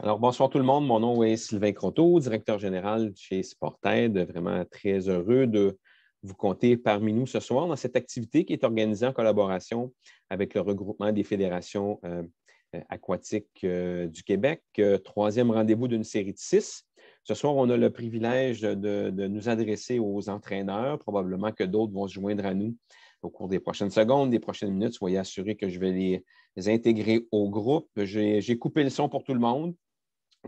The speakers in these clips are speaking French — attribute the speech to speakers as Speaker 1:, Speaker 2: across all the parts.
Speaker 1: Alors, bonsoir tout le monde. Mon nom est Sylvain Croteau, directeur général chez Sportaid. Vraiment très heureux de vous compter parmi nous ce soir dans cette activité qui est organisée en collaboration avec le regroupement des fédérations aquatiques du Québec. Troisième rendez-vous d'une série de 6. Ce soir, on a le privilège de nous adresser aux entraîneurs. Probablement que d'autres vont se joindre à nous au cours des prochaines secondes, des prochaines minutes. Soyez assurés que je vais les intégrer au groupe. J'ai coupé le son pour tout le monde.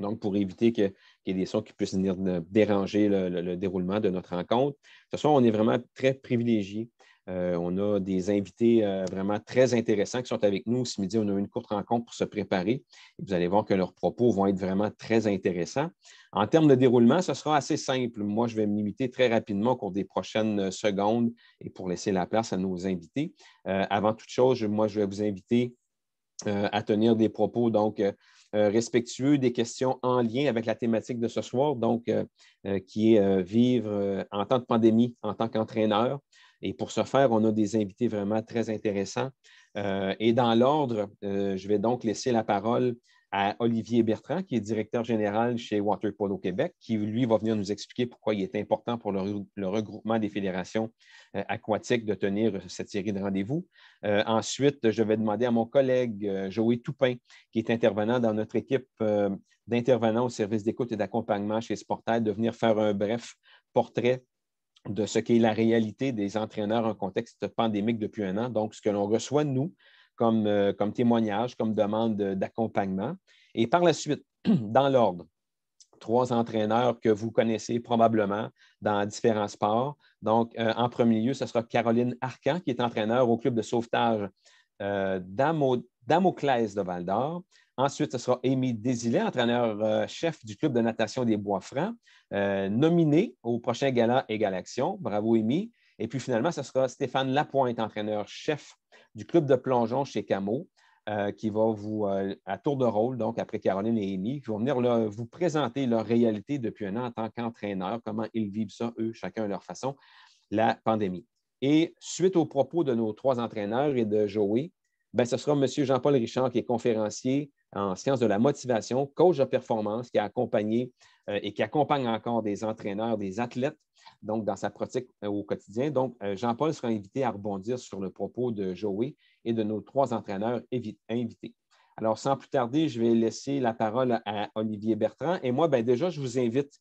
Speaker 1: Donc, pour éviter qu'il y ait des sons qui puissent venir déranger le déroulement de notre rencontre. Ce soir, on est vraiment très privilégiés. On a des invités vraiment très intéressants qui sont avec nous. Ce midi, on a eu une courte rencontre pour se préparer. Et vous allez voir que leurs propos vont être vraiment très intéressants. En termes de déroulement, ce sera assez simple. Moi, je vais me limiter très rapidement au cours des prochaines secondes et pour laisser la place à nos invités. Avant toute chose, moi, je vais vous inviter à tenir des propos, donc, respectueux, des questions en lien avec la thématique de ce soir, donc, qui est vivre en temps de pandémie en tant qu'entraîneur. Et pour ce faire, on a des invités vraiment très intéressants. Et dans l'ordre, je vais donc laisser la parole à Olivier Bertrand, qui est directeur général chez Water Polo Québec, qui, lui, va venir nous expliquer pourquoi il est important pour le regroupement des fédérations aquatiques de tenir cette série de rendez-vous. Ensuite, je vais demander à mon collègue Joey Toupin, qui est intervenant dans notre équipe d'intervenants au service d'écoute et d'accompagnement chez Sportaid, de venir faire un bref portrait de ce qu'est la réalité des entraîneurs en contexte pandémique depuis un an. Donc, ce que l'on reçoit de nous comme témoignage, comme demande d'accompagnement. Et par la suite, dans l'ordre, 3 entraîneurs que vous connaissez probablement dans différents sports. Donc, en premier lieu, ce sera Caroline Arcan, qui est entraîneur au club de sauvetage Damoclès de Val-d'Or. Ensuite, ce sera Amy Désilet, entraîneur-chef du club de natation des Bois-Francs, nominé au prochain gala Égalaction. Bravo, Amy. Et puis finalement, ce sera Stéphane Lapointe, entraîneur-chef du club de plongeon chez Camo, qui va vous, à tour de rôle, donc après Caroline et Amy, qui vont venir vous présenter leur réalité depuis un an en tant qu'entraîneur, comment ils vivent ça, eux, chacun à leur façon, la pandémie. Et suite aux propos de nos 3 entraîneurs et de Joey, ben, ce sera M. Jean-Paul Richard, qui est conférencier en sciences de la motivation, coach de performance, qui a accompagné et qui accompagne encore des entraîneurs, des athlètes, donc dans sa pratique au quotidien. Donc, Jean-Paul sera invité à rebondir sur le propos de Joey et de nos 3 entraîneurs invités. Alors, sans plus tarder, je vais laisser la parole à Olivier Bertrand. Et moi, ben, déjà, je vous invite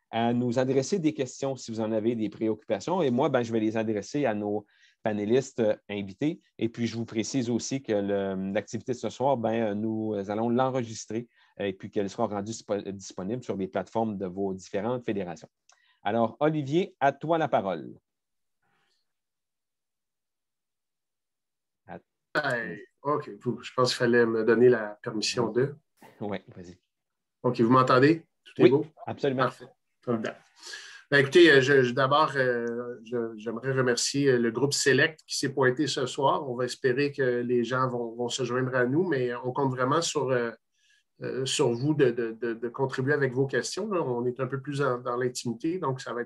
Speaker 1: à nous adresser des questions si vous en avez des préoccupations. Et moi, ben, je vais les adresser à nos panélistes invités. Et puis, je vous précise aussi que l'activité de ce soir, ben, nous allons l'enregistrer et puis qu'elle sera rendue disponible sur les plateformes de vos différentes fédérations. Alors, Olivier, à toi la parole.
Speaker 2: OK. Je pense qu'il fallait me donner la permission de.
Speaker 1: Oui, vas-y.
Speaker 2: OK, vous m'entendez? Tout est
Speaker 1: oui,
Speaker 2: beau?
Speaker 1: Absolument.
Speaker 2: Parfait. Ben, écoutez, d'abord, j'aimerais remercier le groupe Select qui s'est pointé ce soir. On va espérer que les gens vont se joindre à nous, mais on compte vraiment sur vous de contribuer avec vos questions. Là. On est un peu plus dans l'intimité, donc ça va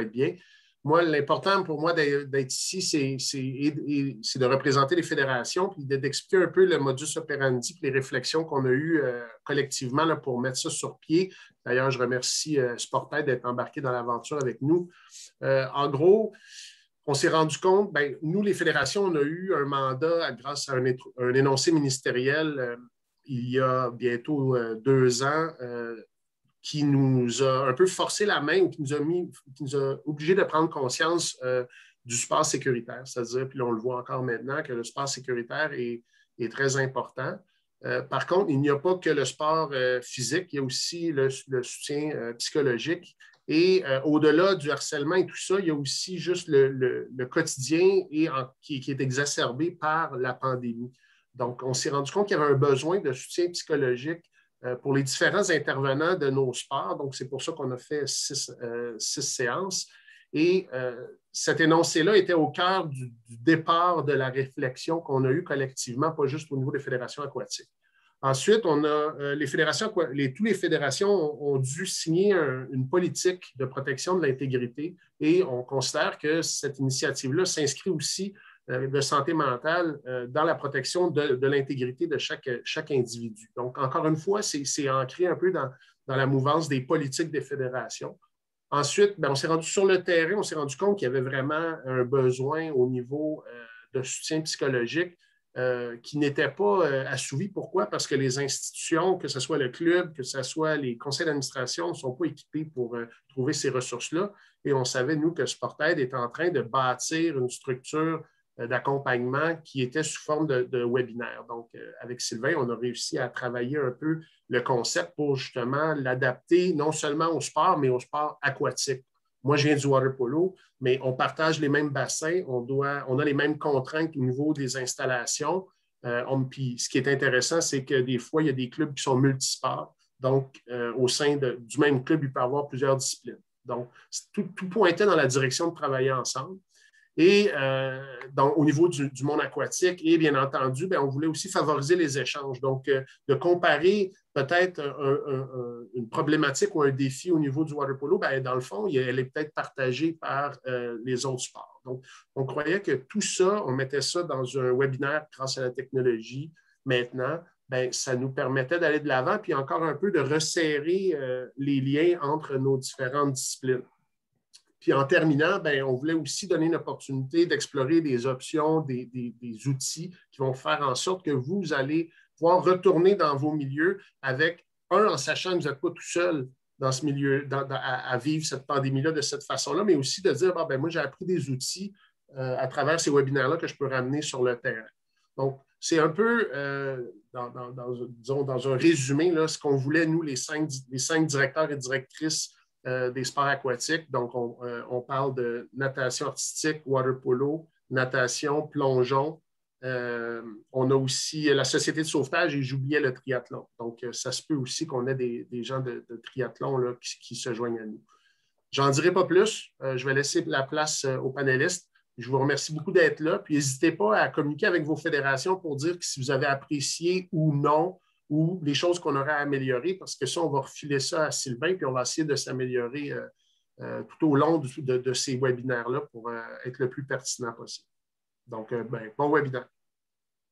Speaker 2: être bien. Moi, l'important pour moi d'être ici, c'est de représenter les fédérations puis d'expliquer un peu le modus operandi et les réflexions qu'on a eues collectivement là, pour mettre ça sur pied. D'ailleurs, je remercie Sportaid d'être embarqué dans l'aventure avec nous. En gros, on s'est rendu compte, ben, nous, les fédérations, on a eu un mandat grâce à un énoncé ministériel il y a bientôt 2 ans qui nous a un peu forcé la main ou qui nous a obligés de prendre conscience du sport sécuritaire. C'est-à-dire, puis là, on le voit encore maintenant, que le sport sécuritaire est très important. Par contre, il n'y a pas que le sport physique, il y a aussi le soutien psychologique. Et au-delà du harcèlement et tout ça, il y a aussi juste le quotidien qui est exacerbé par la pandémie. Donc, on s'est rendu compte qu'il y avait un besoin de soutien psychologique pour les différents intervenants de nos sports. Donc, c'est pour ça qu'on a fait 6 séances. Et cet énoncé-là était au cœur du départ de la réflexion qu'on a eue collectivement, pas juste au niveau des fédérations aquatiques. Ensuite, on a toutes les fédérations ont dû signer une politique de protection de l'intégrité et on considère que cette initiative-là s'inscrit aussi de santé mentale dans la protection de l'intégrité de chaque individu. Donc, encore une fois, c'est ancré un peu dans la mouvance des politiques des fédérations. Ensuite, on s'est rendu sur le terrain, on s'est rendu compte qu'il y avait vraiment un besoin au niveau de soutien psychologique qui n'était pas assouvi. Pourquoi? Parce que les institutions, que ce soit le club, que ce soit les conseils d'administration, ne sont pas équipés pour trouver ces ressources-là. Et on savait, nous, que Sportaid est en train de bâtir une structure d'accompagnement qui était sous forme de webinaire. Donc, avec Sylvain, on a réussi à travailler un peu le concept pour justement l'adapter non seulement au sport, mais au sport aquatique. Moi, je viens du water polo, mais on partage les mêmes bassins, on a les mêmes contraintes au niveau des installations. Puis ce qui est intéressant, c'est que des fois, il y a des clubs qui sont multisports. Donc, au sein du même club, il peut y avoir plusieurs disciplines. Donc, tout pointait dans la direction de travailler ensemble. Et donc, au niveau du monde aquatique, et bien entendu, on voulait aussi favoriser les échanges. Donc, de comparer peut-être une problématique ou un défi au niveau du water polo, dans le fond, elle est peut-être partagée par les autres sports. Donc, on croyait que tout ça, on mettait ça dans un webinaire grâce à la technologie. Maintenant, ça nous permettait d'aller de l'avant, puis encore un peu de resserrer les liens entre nos différentes disciplines. Puis en terminant, on voulait aussi donner une opportunité d'explorer des options, des outils qui vont faire en sorte que vous allez pouvoir retourner dans vos milieux avec, en sachant que vous n'êtes pas tout seul dans ce milieu, à vivre cette pandémie-là de cette façon-là, mais aussi de dire, moi, j'ai appris des outils à travers ces webinaires-là que je peux ramener sur le terrain. Donc, c'est un peu, dans un résumé, là, ce qu'on voulait, nous, les cinq directeurs et directrices des sports aquatiques. Donc, on parle de natation artistique, water polo, natation, plongeon. On a aussi la société de sauvetage et j'oubliais le triathlon. Donc, ça se peut aussi qu'on ait des gens de triathlon là, qui se joignent à nous. J'en dirai pas plus. Je vais laisser la place aux panélistes. Je vous remercie beaucoup d'être là. Puis, n'hésitez pas à communiquer avec vos fédérations pour dire que si vous avez apprécié ou non ou les choses qu'on aurait à améliorer, parce que ça, on va refiler ça à Sylvain, puis on va essayer de s'améliorer tout au long de ces webinaires-là pour être le plus pertinent possible. Donc, bon webinaire.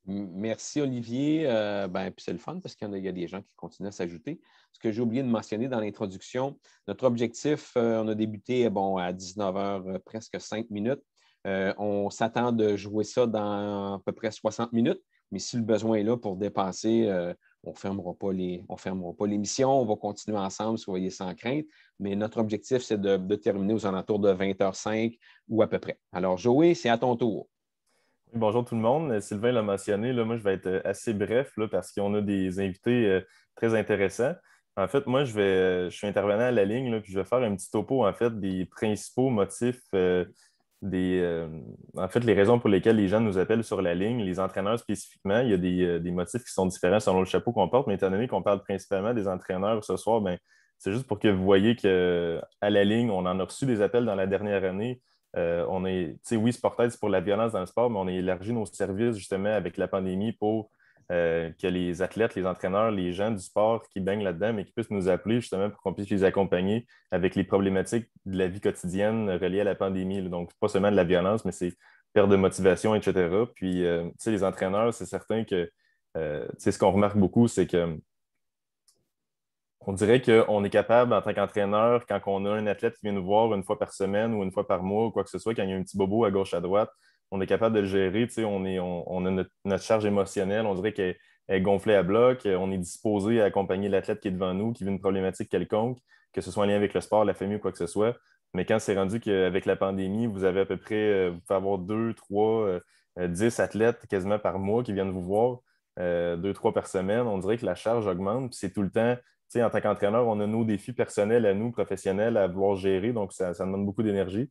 Speaker 1: Merci, Olivier. Puis c'est le fun parce qu'il y a des gens qui continuent à s'ajouter. Ce que j'ai oublié de mentionner dans l'introduction, notre objectif, on a débuté à 19h, presque 5 minutes. On s'attend de jouer ça dans à peu près 60 minutes, mais si le besoin est là pour dépasser, on ne fermera pas l'émission. On va continuer ensemble, soyez sans crainte. Mais notre objectif, c'est de terminer aux alentours de 20h05 ou à peu près. Alors, Joey, c'est à ton tour.
Speaker 3: Oui, bonjour tout le monde. Sylvain l'a mentionné. Là, moi, je vais être assez bref là, parce qu'on a des invités très intéressants. En fait, moi, je suis intervenant à la ligne, là, puis je vais faire un petit topo en fait, des principaux motifs, en fait, les raisons pour lesquelles les gens nous appellent sur la ligne, les entraîneurs spécifiquement. Il y a des motifs qui sont différents selon le chapeau qu'on porte, mais étant donné qu'on parle principalement des entraîneurs ce soir, c'est juste pour que vous voyez qu'à la ligne, on en a reçu des appels dans la dernière année. Oui, Sportaid, c'est pour la violence dans le sport, mais on a élargi nos services justement avec la pandémie pour que les athlètes, les entraîneurs, les gens du sport qui baignent là-dedans, mais qui puissent nous appeler justement pour qu'on puisse les accompagner avec les problématiques de la vie quotidienne reliées à la pandémie. Là. Donc, pas seulement de la violence, mais c'est perte de motivation, etc. Puis, les entraîneurs, c'est certain que ce qu'on remarque beaucoup, c'est que on dirait qu'on est capable, en tant qu'entraîneur, quand on a un athlète qui vient nous voir une fois par semaine ou une fois par mois ou quoi que ce soit, quand il y a un petit bobo à gauche, à droite, on est capable de le gérer. On a notre charge émotionnelle, on dirait qu'elle est gonflée à bloc. On est disposé à accompagner l'athlète qui est devant nous, qui vit une problématique quelconque, que ce soit en lien avec le sport, la famille ou quoi que ce soit. Mais quand c'est rendu qu'avec la pandémie, vous avez à peu près, vous pouvez avoir 2, 3, 10 athlètes quasiment par mois qui viennent vous voir, 2, 3 par semaine, on dirait que la charge augmente. Puis c'est tout le temps. En tant qu'entraîneur, on a nos défis personnels à nous, professionnels, à vouloir gérer, donc ça demande beaucoup d'énergie.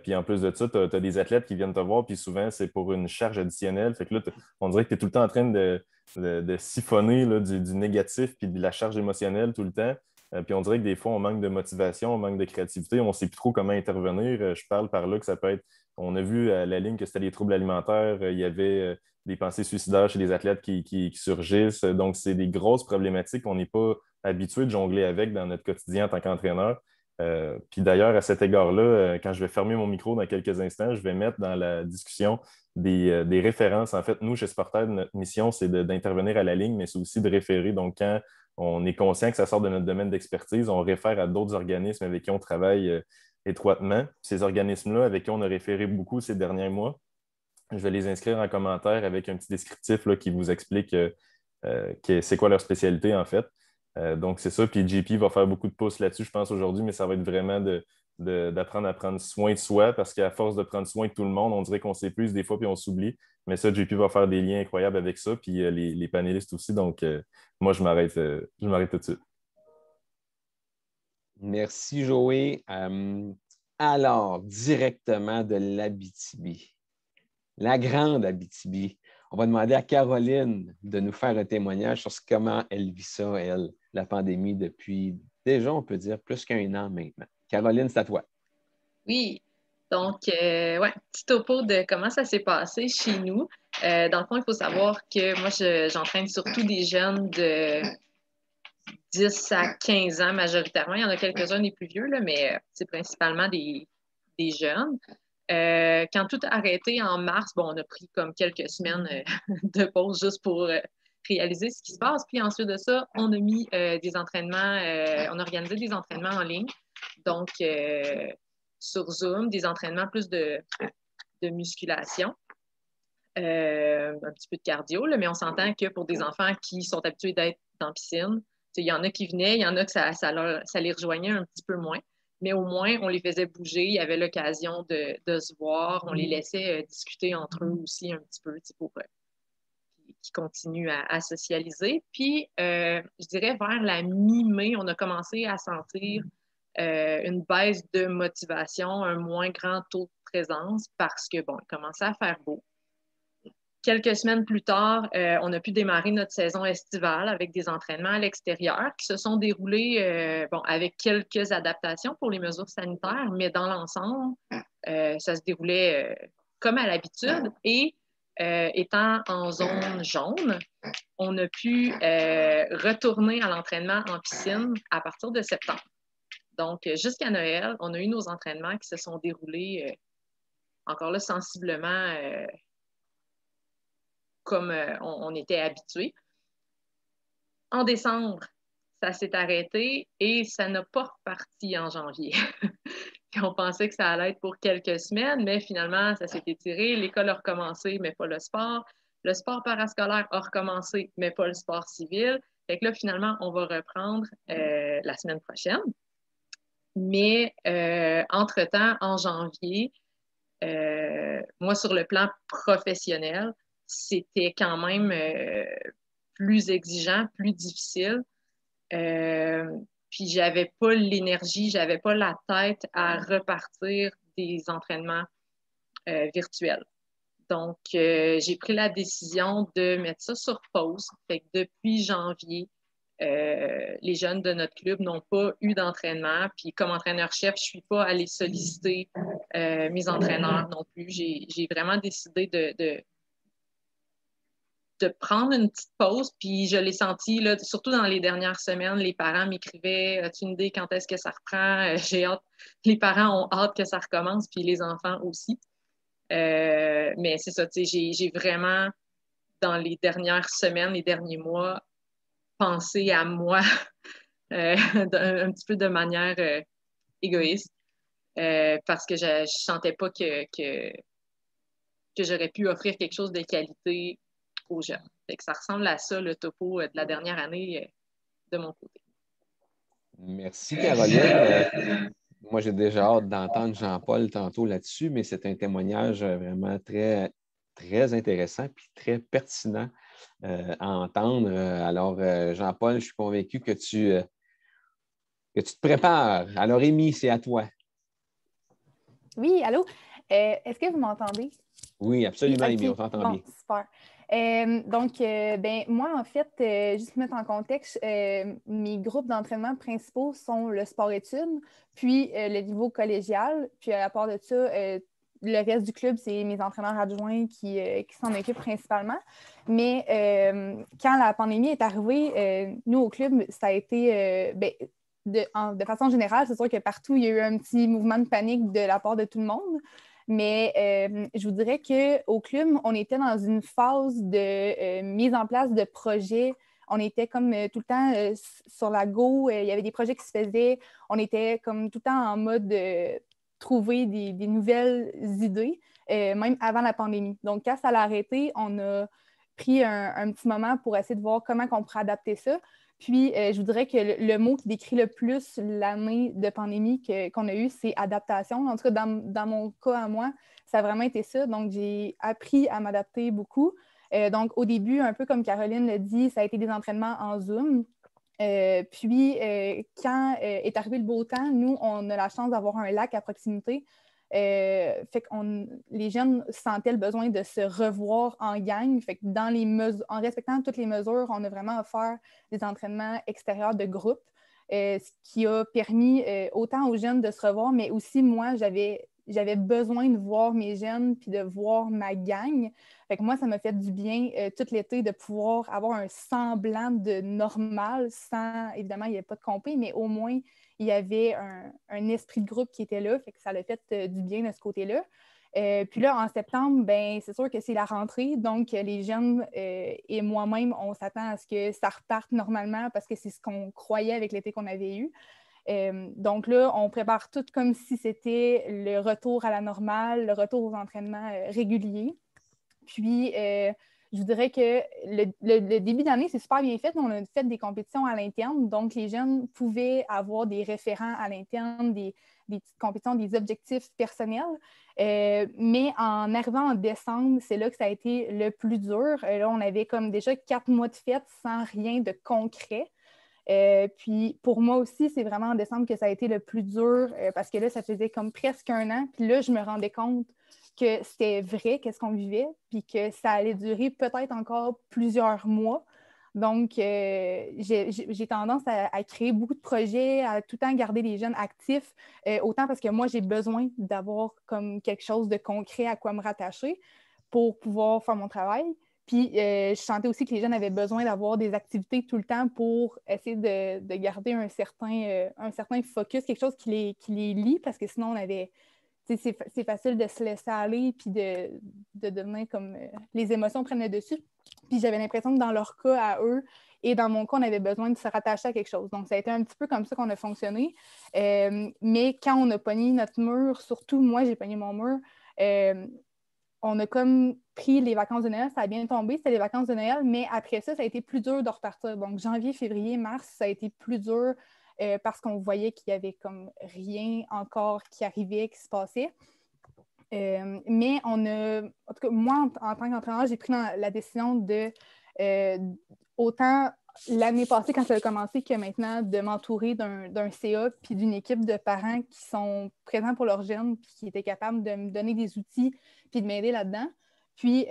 Speaker 3: Puis en plus de ça, tu as des athlètes qui viennent te voir, puis souvent, c'est pour une charge additionnelle. Fait que là, on dirait que tu es tout le temps en train de siphonner là, du négatif puis de la charge émotionnelle tout le temps. Puis on dirait que des fois, on manque de motivation, on manque de créativité, on ne sait plus trop comment intervenir. Je parle par là que ça peut être. On a vu à la ligne que c'était des troubles alimentaires, il y avait des pensées suicidaires chez les athlètes qui surgissent. Donc, c'est des grosses problématiques qu'on n'est pas habitué de jongler avec dans notre quotidien en tant qu'entraîneur. Puis d'ailleurs, à cet égard-là, quand je vais fermer mon micro dans quelques instants, je vais mettre dans la discussion des références. En fait, nous, chez Sportaid, notre mission, c'est d'intervenir à la ligne, mais c'est aussi de référer. Donc, quand on est conscient que ça sort de notre domaine d'expertise, on réfère à d'autres organismes avec qui on travaille étroitement. Ces organismes-là, avec qui on a référé beaucoup ces derniers mois, je vais les inscrire en commentaire avec un petit descriptif là, qui vous explique c'est quoi leur spécialité, en fait. Donc, c'est ça. Puis JP va faire beaucoup de pouces là-dessus, je pense, aujourd'hui, mais ça va être vraiment d'apprendre à prendre soin de soi parce qu'à force de prendre soin de tout le monde, on dirait qu'on s'épuise des fois puis on s'oublie. Mais ça, JP va faire des liens incroyables avec ça, puis les panélistes aussi. Donc, moi, je m'arrête tout de suite.
Speaker 1: Merci, Joey. Alors, directement de l'Abitibi, la grande Abitibi, on va demander à Caroline de nous faire un témoignage sur comment elle vit ça, elle, la pandémie, depuis déjà, on peut dire, plus qu'1 an maintenant. Caroline, c'est à toi.
Speaker 4: Oui, donc, ouais, petit topo de comment ça s'est passé chez nous. Dans le fond, il faut savoir que moi, j'entraîne surtout des jeunes de 10 à 15 ans majoritairement. Il y en a quelques-uns des plus vieux, là, mais c'est principalement des jeunes. Quand tout a arrêté en mars, bon, on a pris comme quelques semaines de pause juste pour réaliser ce qui se passe. Puis ensuite de ça, on a mis des entraînements, on a organisé des entraînements en ligne. Donc, sur Zoom, des entraînements plus de musculation, un petit peu de cardio, là, mais on s'entend que pour des enfants qui sont habitués d'être dans la piscine, il y en a qui venaient, il y en a que ça les rejoignait un petit peu moins. Mais au moins, on les faisait bouger, il y avait l'occasion de se voir, on les laissait discuter entre eux aussi un petit peu pour qu'ils continuent à socialiser. Puis, je dirais vers la mi-mai, on a commencé à sentir une baisse de motivation, un moins grand taux de présence parce que, bon, il commençait à faire beau. Quelques semaines plus tard, on a pu démarrer notre saison estivale avec des entraînements à l'extérieur qui se sont déroulés avec quelques adaptations pour les mesures sanitaires, mais dans l'ensemble, ça se déroulait comme à l'habitude. Et étant en zone jaune, on a pu retourner à l'entraînement en piscine à partir de septembre. Donc, jusqu'à Noël, on a eu nos entraînements qui se sont déroulés encore là sensiblement comme on était habitué. En décembre, ça s'est arrêté et ça n'a pas reparti en janvier. On pensait que ça allait être pour quelques semaines, mais finalement, ça s'est étiré. L'école a recommencé, mais pas le sport. Le sport parascolaire a recommencé, mais pas le sport civil. Fait que là, finalement, on va reprendre la semaine prochaine. Mais entre-temps, en janvier, moi, sur le plan professionnel, c'était quand même plus exigeant, plus difficile. Puis, j'avais pas l'énergie, j'avais pas la tête à repartir des entraînements virtuels. Donc, j'ai pris la décision de mettre ça sur pause. Fait que depuis janvier, les jeunes de notre club n'ont pas eu d'entraînement. Puis, comme entraîneur-chef, je ne suis pas allée solliciter mes entraîneurs non plus. J'ai vraiment décidé de prendre une petite pause, puis je l'ai senti, là, surtout dans les dernières semaines, les parents m'écrivaient « As-tu une idée quand est-ce que ça reprend? J'ai hâte. » Les parents ont hâte que ça recommence, puis les enfants aussi. Mais c'est ça, tu sais, j'ai vraiment, dans les dernières semaines, les derniers mois, pensé à moi un petit peu de manière égoïste, parce que je ne sentais pas que j'aurais pu offrir quelque chose de qualité aux jeunes. Fait que ça ressemble à ça, le topo de la dernière année de mon côté.
Speaker 1: Merci, Caroline. Moi, j'ai déjà hâte d'entendre Jean-Paul tantôt là-dessus, mais c'est un témoignage vraiment très, très intéressant et très pertinent à entendre. Alors, Jean-Paul, je suis convaincu que tu te prépares. Alors, Émy, c'est à toi.
Speaker 5: Oui, allô? Est-ce que vous m'entendez?
Speaker 1: Oui, absolument,
Speaker 5: Oui,
Speaker 1: Émy,
Speaker 5: okay.
Speaker 1: on t'entend
Speaker 5: bon,
Speaker 1: bien.
Speaker 5: Super. Moi, en fait, juste mettre en contexte, mes groupes d'entraînement principaux sont le sport-études, puis le niveau collégial, puis à part de ça, le reste du club, c'est mes entraîneurs adjoints qui s'en occupent principalement. Mais quand la pandémie est arrivée, nous, au club, ça a été... de façon générale, c'est sûr que partout, il y a eu un petit mouvement de panique de la part de tout le monde. Mais je vous dirais qu'au club, on était dans une phase de mise en place de projets. On était comme tout le temps sur la go. Il y avait des projets qui se faisaient. On était comme tout le temps en mode de trouver des nouvelles idées, même avant la pandémie. Donc, quand ça a arrêté, on a pris un petit moment pour essayer de voir comment on pourrait adapter ça. Puis, je vous dirais que le mot qui décrit le plus l'année de pandémie qu'on a eue, c'est adaptation. En tout cas, dans mon cas à moi, ça a vraiment été ça. Donc, j'ai appris à m'adapter beaucoup. Donc, au début, un peu comme Caroline l'a dit, ça a été des entraînements en Zoom. Puis, quand est arrivé le beau temps, nous, on a la chance d'avoir un lac à proximité. Fait que les jeunes sentaient le besoin de se revoir en gang. Fait que en respectant toutes les mesures, on a vraiment offert des entraînements extérieurs de groupe, ce qui a permis autant aux jeunes de se revoir, mais aussi moi, j'avais besoin de voir mes jeunes puis de voir ma gang. Fait que moi, ça m'a fait du bien tout l'été de pouvoir avoir un semblant de normal sans, évidemment, il n'y avait pas de compé, mais au moins, il y avait un esprit de groupe qui était là, fait que ça l'a fait du bien de ce côté-là. Puis là, en septembre, ben, c'est sûr que c'est la rentrée, donc les jeunes et moi-même, on s'attend à ce que ça reparte normalement parce que c'est ce qu'on croyait avec l'été qu'on avait eu. Donc là, on prépare tout comme si c'était le retour à la normale, le retour aux entraînements réguliers. Puis, je vous dirais que le début d'année, c'est super bien fait. On a fait des compétitions à l'interne. Donc, les jeunes pouvaient avoir des référents à l'interne, des petites compétitions, des objectifs personnels. Mais en arrivant en décembre, c'est là que ça a été le plus dur. Là, on avait comme déjà 4 mois de fête sans rien de concret. Puis pour moi aussi, c'est vraiment en décembre que ça a été le plus dur parce que là, ça faisait comme presque un an. Puis là, je me rendais compte que c'était vrai, qu'est-ce qu'on vivait, puis que ça allait durer peut-être encore plusieurs mois. Donc, j'ai tendance à créer beaucoup de projets, à tout le temps garder les jeunes actifs, autant parce que moi, j'ai besoin d'avoir comme quelque chose de concret à quoi me rattacher pour pouvoir faire mon travail. Puis, je sentais aussi que les jeunes avaient besoin d'avoir des activités tout le temps pour essayer de garder un certain focus, quelque chose qui les lie, parce que sinon, on avait... C'est facile de se laisser aller puis de devenir comme... les émotions prennent le dessus. Puis j'avais l'impression que dans leur cas, à eux, et dans mon cas, on avait besoin de se rattacher à quelque chose. Donc, ça a été un petit peu comme ça qu'on a fonctionné. Mais quand on a pogné notre mur, surtout moi, j'ai pogné mon mur, on a comme pris les vacances de Noël, ça a bien tombé, c'était les vacances de Noël, mais après ça a été plus dur de repartir. Donc, janvier, février, mars, ça a été plus dur parce qu'on voyait qu'il n'y avait comme rien encore qui arrivait, qui se passait. Mais on a, en tout cas, moi, en tant qu'entraîneur, j'ai pris la décision de autant l'année passée, quand ça a commencé, que maintenant, de m'entourer d'un CA puis d'une équipe de parents qui sont présents pour leurs jeunes puis qui étaient capables de me donner des outils puis de m'aider là-dedans. Puis,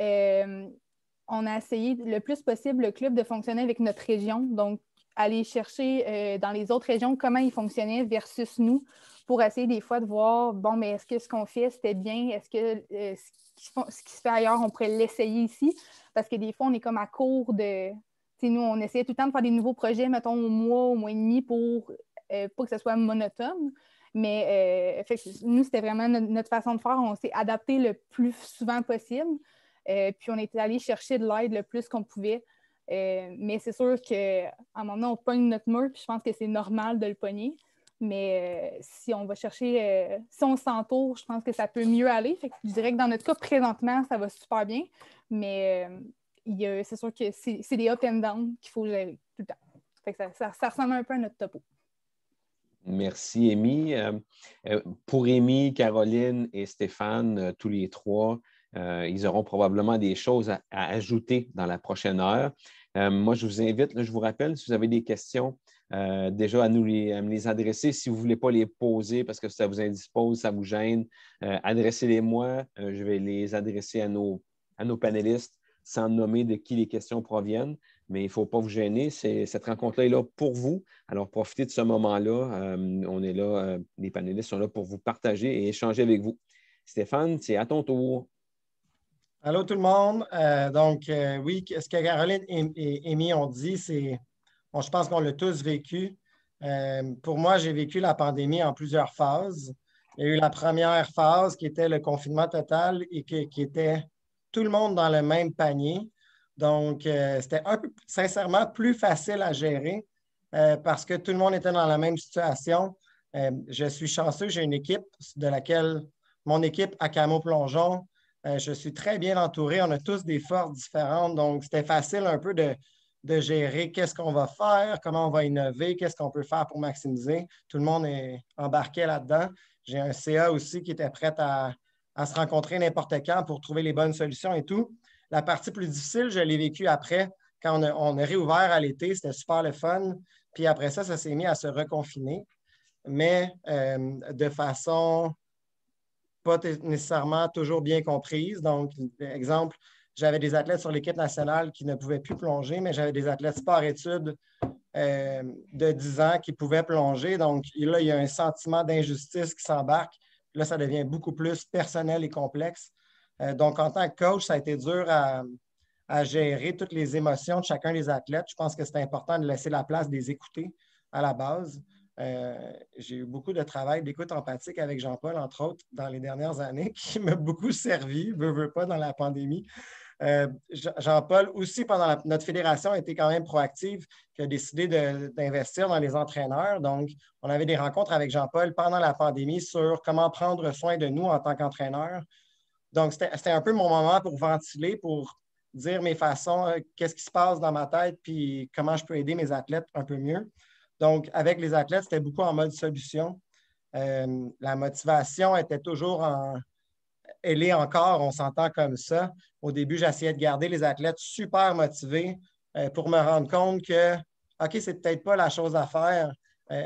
Speaker 5: on a essayé le plus possible le club de fonctionner avec notre région. Donc, aller chercher dans les autres régions comment ils fonctionnaient versus nous pour essayer des fois de voir, bon, mais est-ce que ce qu'on fait, c'était bien? Est-ce que ce qui se fait ailleurs, on pourrait l'essayer ici? Parce que des fois, on est comme à court de... nous, on essayait tout le temps de faire des nouveaux projets, mettons, au mois et demi pour pas que ce soit monotone. Mais nous, c'était vraiment notre façon de faire. On s'est adapté le plus souvent possible. Puis on était allé chercher de l'aide le plus qu'on pouvait. Mais c'est sûr qu'à un moment donné, on pogne notre mur, puis je pense que c'est normal de le pogner. Mais si on va chercher, si on s'entoure, je pense que ça peut mieux aller. Fait que je dirais que dans notre cas, présentement, ça va super bien. Mais c'est sûr que c'est des up and down qu'il faut gérer tout le temps. Fait que ça ressemble un peu à notre topo.
Speaker 1: Merci, Amy. Pour Amy, Caroline et Stéphane, tous les trois, ils auront probablement des choses à ajouter dans la prochaine heure. Moi, je vous invite, là, je vous rappelle, si vous avez des questions, déjà à me les adresser. Si vous ne voulez pas les poser parce que ça vous indispose, ça vous gêne, adressez-les-moi. Je vais les adresser à nos panélistes sans nommer de qui les questions proviennent. Mais il ne faut pas vous gêner. Cette rencontre-là est là pour vous. Alors, profitez de ce moment-là. On est là, les panélistes sont là pour vous partager et échanger avec vous. Stéphane, c'est à ton tour.
Speaker 6: Allô tout le monde. Oui, ce que Caroline et Amy ont dit, c'est, bon, je pense qu'on l'a tous vécu. Pour moi, j'ai vécu la pandémie en plusieurs phases. Il y a eu la première phase qui était le confinement total et qui était tout le monde dans le même panier. Donc, c'était sincèrement plus facile à gérer parce que tout le monde était dans la même situation. Je suis chanceux, j'ai une équipe de laquelle mon équipe à Camo Plongeon, je suis très bien entouré. On a tous des forces différentes, donc c'était facile un peu de gérer qu'est-ce qu'on va faire, comment on va innover, qu'est-ce qu'on peut faire pour maximiser. Tout le monde est embarqué là-dedans. J'ai un CA aussi qui était prêt à se rencontrer n'importe quand pour trouver les bonnes solutions et tout. La partie plus difficile, je l'ai vécue après, quand on a réouvert à l'été. C'était super le fun. Puis après ça s'est mis à se reconfiner, mais de façon pas nécessairement toujours bien comprise. Donc, exemple, j'avais des athlètes sur l'équipe nationale qui ne pouvaient plus plonger, mais j'avais des athlètes sport-études de 10 ans qui pouvaient plonger. Donc, là, il y a un sentiment d'injustice qui s'embarque. Là, ça devient beaucoup plus personnel et complexe. Donc, en tant que coach, ça a été dur à gérer toutes les émotions de chacun des athlètes. Je pense que c'est important de laisser la place des écouter à la base. J'ai eu beaucoup de travail d'écoute empathique avec Jean-Paul, entre autres, dans les dernières années, qui m'a beaucoup servi, veut pas, dans la pandémie. Jean-Paul, aussi, pendant notre fédération, a été quand même proactive, qui a décidé d'investir dans les entraîneurs. Donc, on avait des rencontres avec Jean-Paul pendant la pandémie sur comment prendre soin de nous en tant qu'entraîneurs. Donc, c'était un peu mon moment pour ventiler, pour dire mes façons, qu'est-ce qui se passe dans ma tête, puis comment je peux aider mes athlètes un peu mieux. Donc, avec les athlètes, c'était beaucoup en mode solution. La motivation était toujours elle est encore, on s'entend comme ça. Au début, j'essayais de garder les athlètes super motivés pour me rendre compte que, OK, c'est peut-être pas la chose à faire,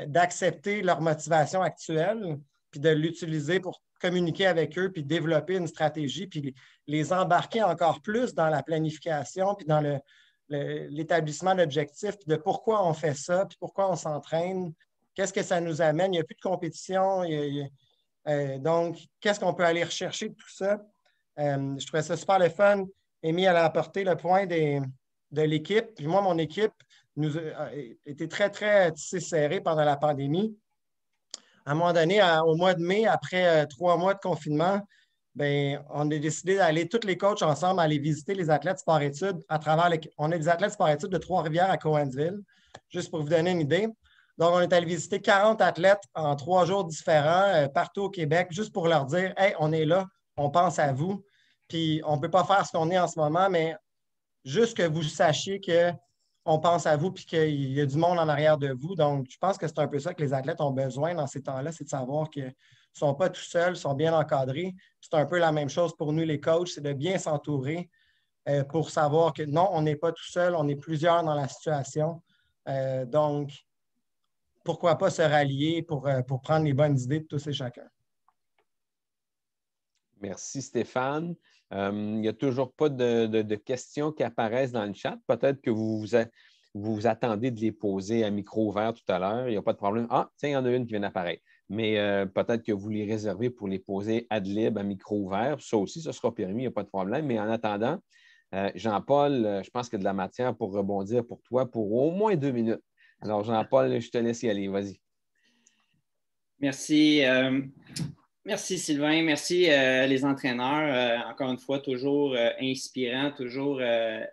Speaker 6: d'accepter leur motivation actuelle, puis de l'utiliser pour communiquer avec eux, puis développer une stratégie, puis les embarquer encore plus dans la planification, puis dans l'établissement d'objectifs, puis de pourquoi on fait ça, puis pourquoi on s'entraîne, qu'est-ce que ça nous amène. Il n'y a plus de compétition. Donc, qu'est-ce qu'on peut aller rechercher de tout ça? Je trouvais ça super le fun. Amy, elle a apporté le point de l'équipe. Puis moi, mon équipe nous a été très, très tissée serrée pendant la pandémie. À un moment donné, au mois de mai, après 3 mois de confinement, bien, on a décidé d'aller, tous les coachs ensemble, aller visiter les athlètes sport-études à travers on a des athlètes sport-études de Trois-Rivières à Cowansville, juste pour vous donner une idée. Donc, on est allé visiter 40 athlètes en 3 jours différents, partout au Québec, juste pour leur dire « Hey, on est là, on pense à vous. » Puis, on ne peut pas faire ce qu'on est en ce moment, mais juste que vous sachiez qu'on pense à vous puis qu'il y a du monde en arrière de vous. Donc, je pense que c'est un peu ça que les athlètes ont besoin dans ces temps-là, c'est de savoir qu'ils ne sont pas tout seuls, sont bien encadrés. C'est un peu la même chose pour nous, les coachs, c'est de bien s'entourer pour savoir que non, on n'est pas tout seul, on est plusieurs dans la situation. Donc, pourquoi pas se rallier pour prendre les bonnes idées de tous et chacun.
Speaker 1: Merci Stéphane. Il n'y a toujours pas de questions qui apparaissent dans le chat. Peut-être que vous attendez de les poser à micro ouvert tout à l'heure. Il n'y a pas de problème. Ah, tiens, il y en a une qui vient d'apparaître. Mais peut-être que vous les réservez pour les poser ad lib à micro ouvert. Ça aussi, ça sera permis, il n'y a pas de problème. Mais en attendant, Jean-Paul, je pense qu'il y a de la matière pour rebondir pour toi pour au moins 2 minutes. Alors, Jean-Paul, je te laisse y aller. Vas-y.
Speaker 7: Merci. Merci, Sylvain. Merci, les entraîneurs. Encore une fois, toujours inspirant, toujours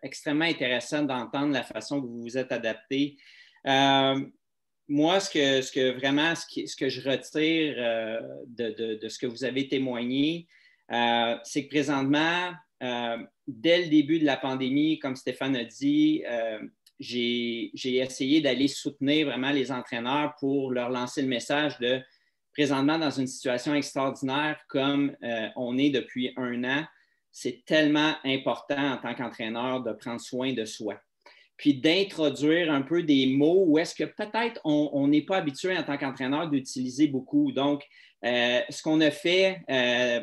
Speaker 7: extrêmement intéressant d'entendre la façon que vous vous êtes adaptés. Moi, ce que je retire de ce que vous avez témoigné, c'est que présentement, dès le début de la pandémie, comme Stéphane a dit, j'ai essayé d'aller soutenir vraiment les entraîneurs pour leur lancer le message de présentement dans une situation extraordinaire comme on est depuis 1 an, c'est tellement important en tant qu'entraîneur de prendre soin de soi. Puis d'introduire un peu des mots où est-ce que peut-être on n'est pas habitué en tant qu'entraîneur d'utiliser beaucoup. Donc, ce qu'on a fait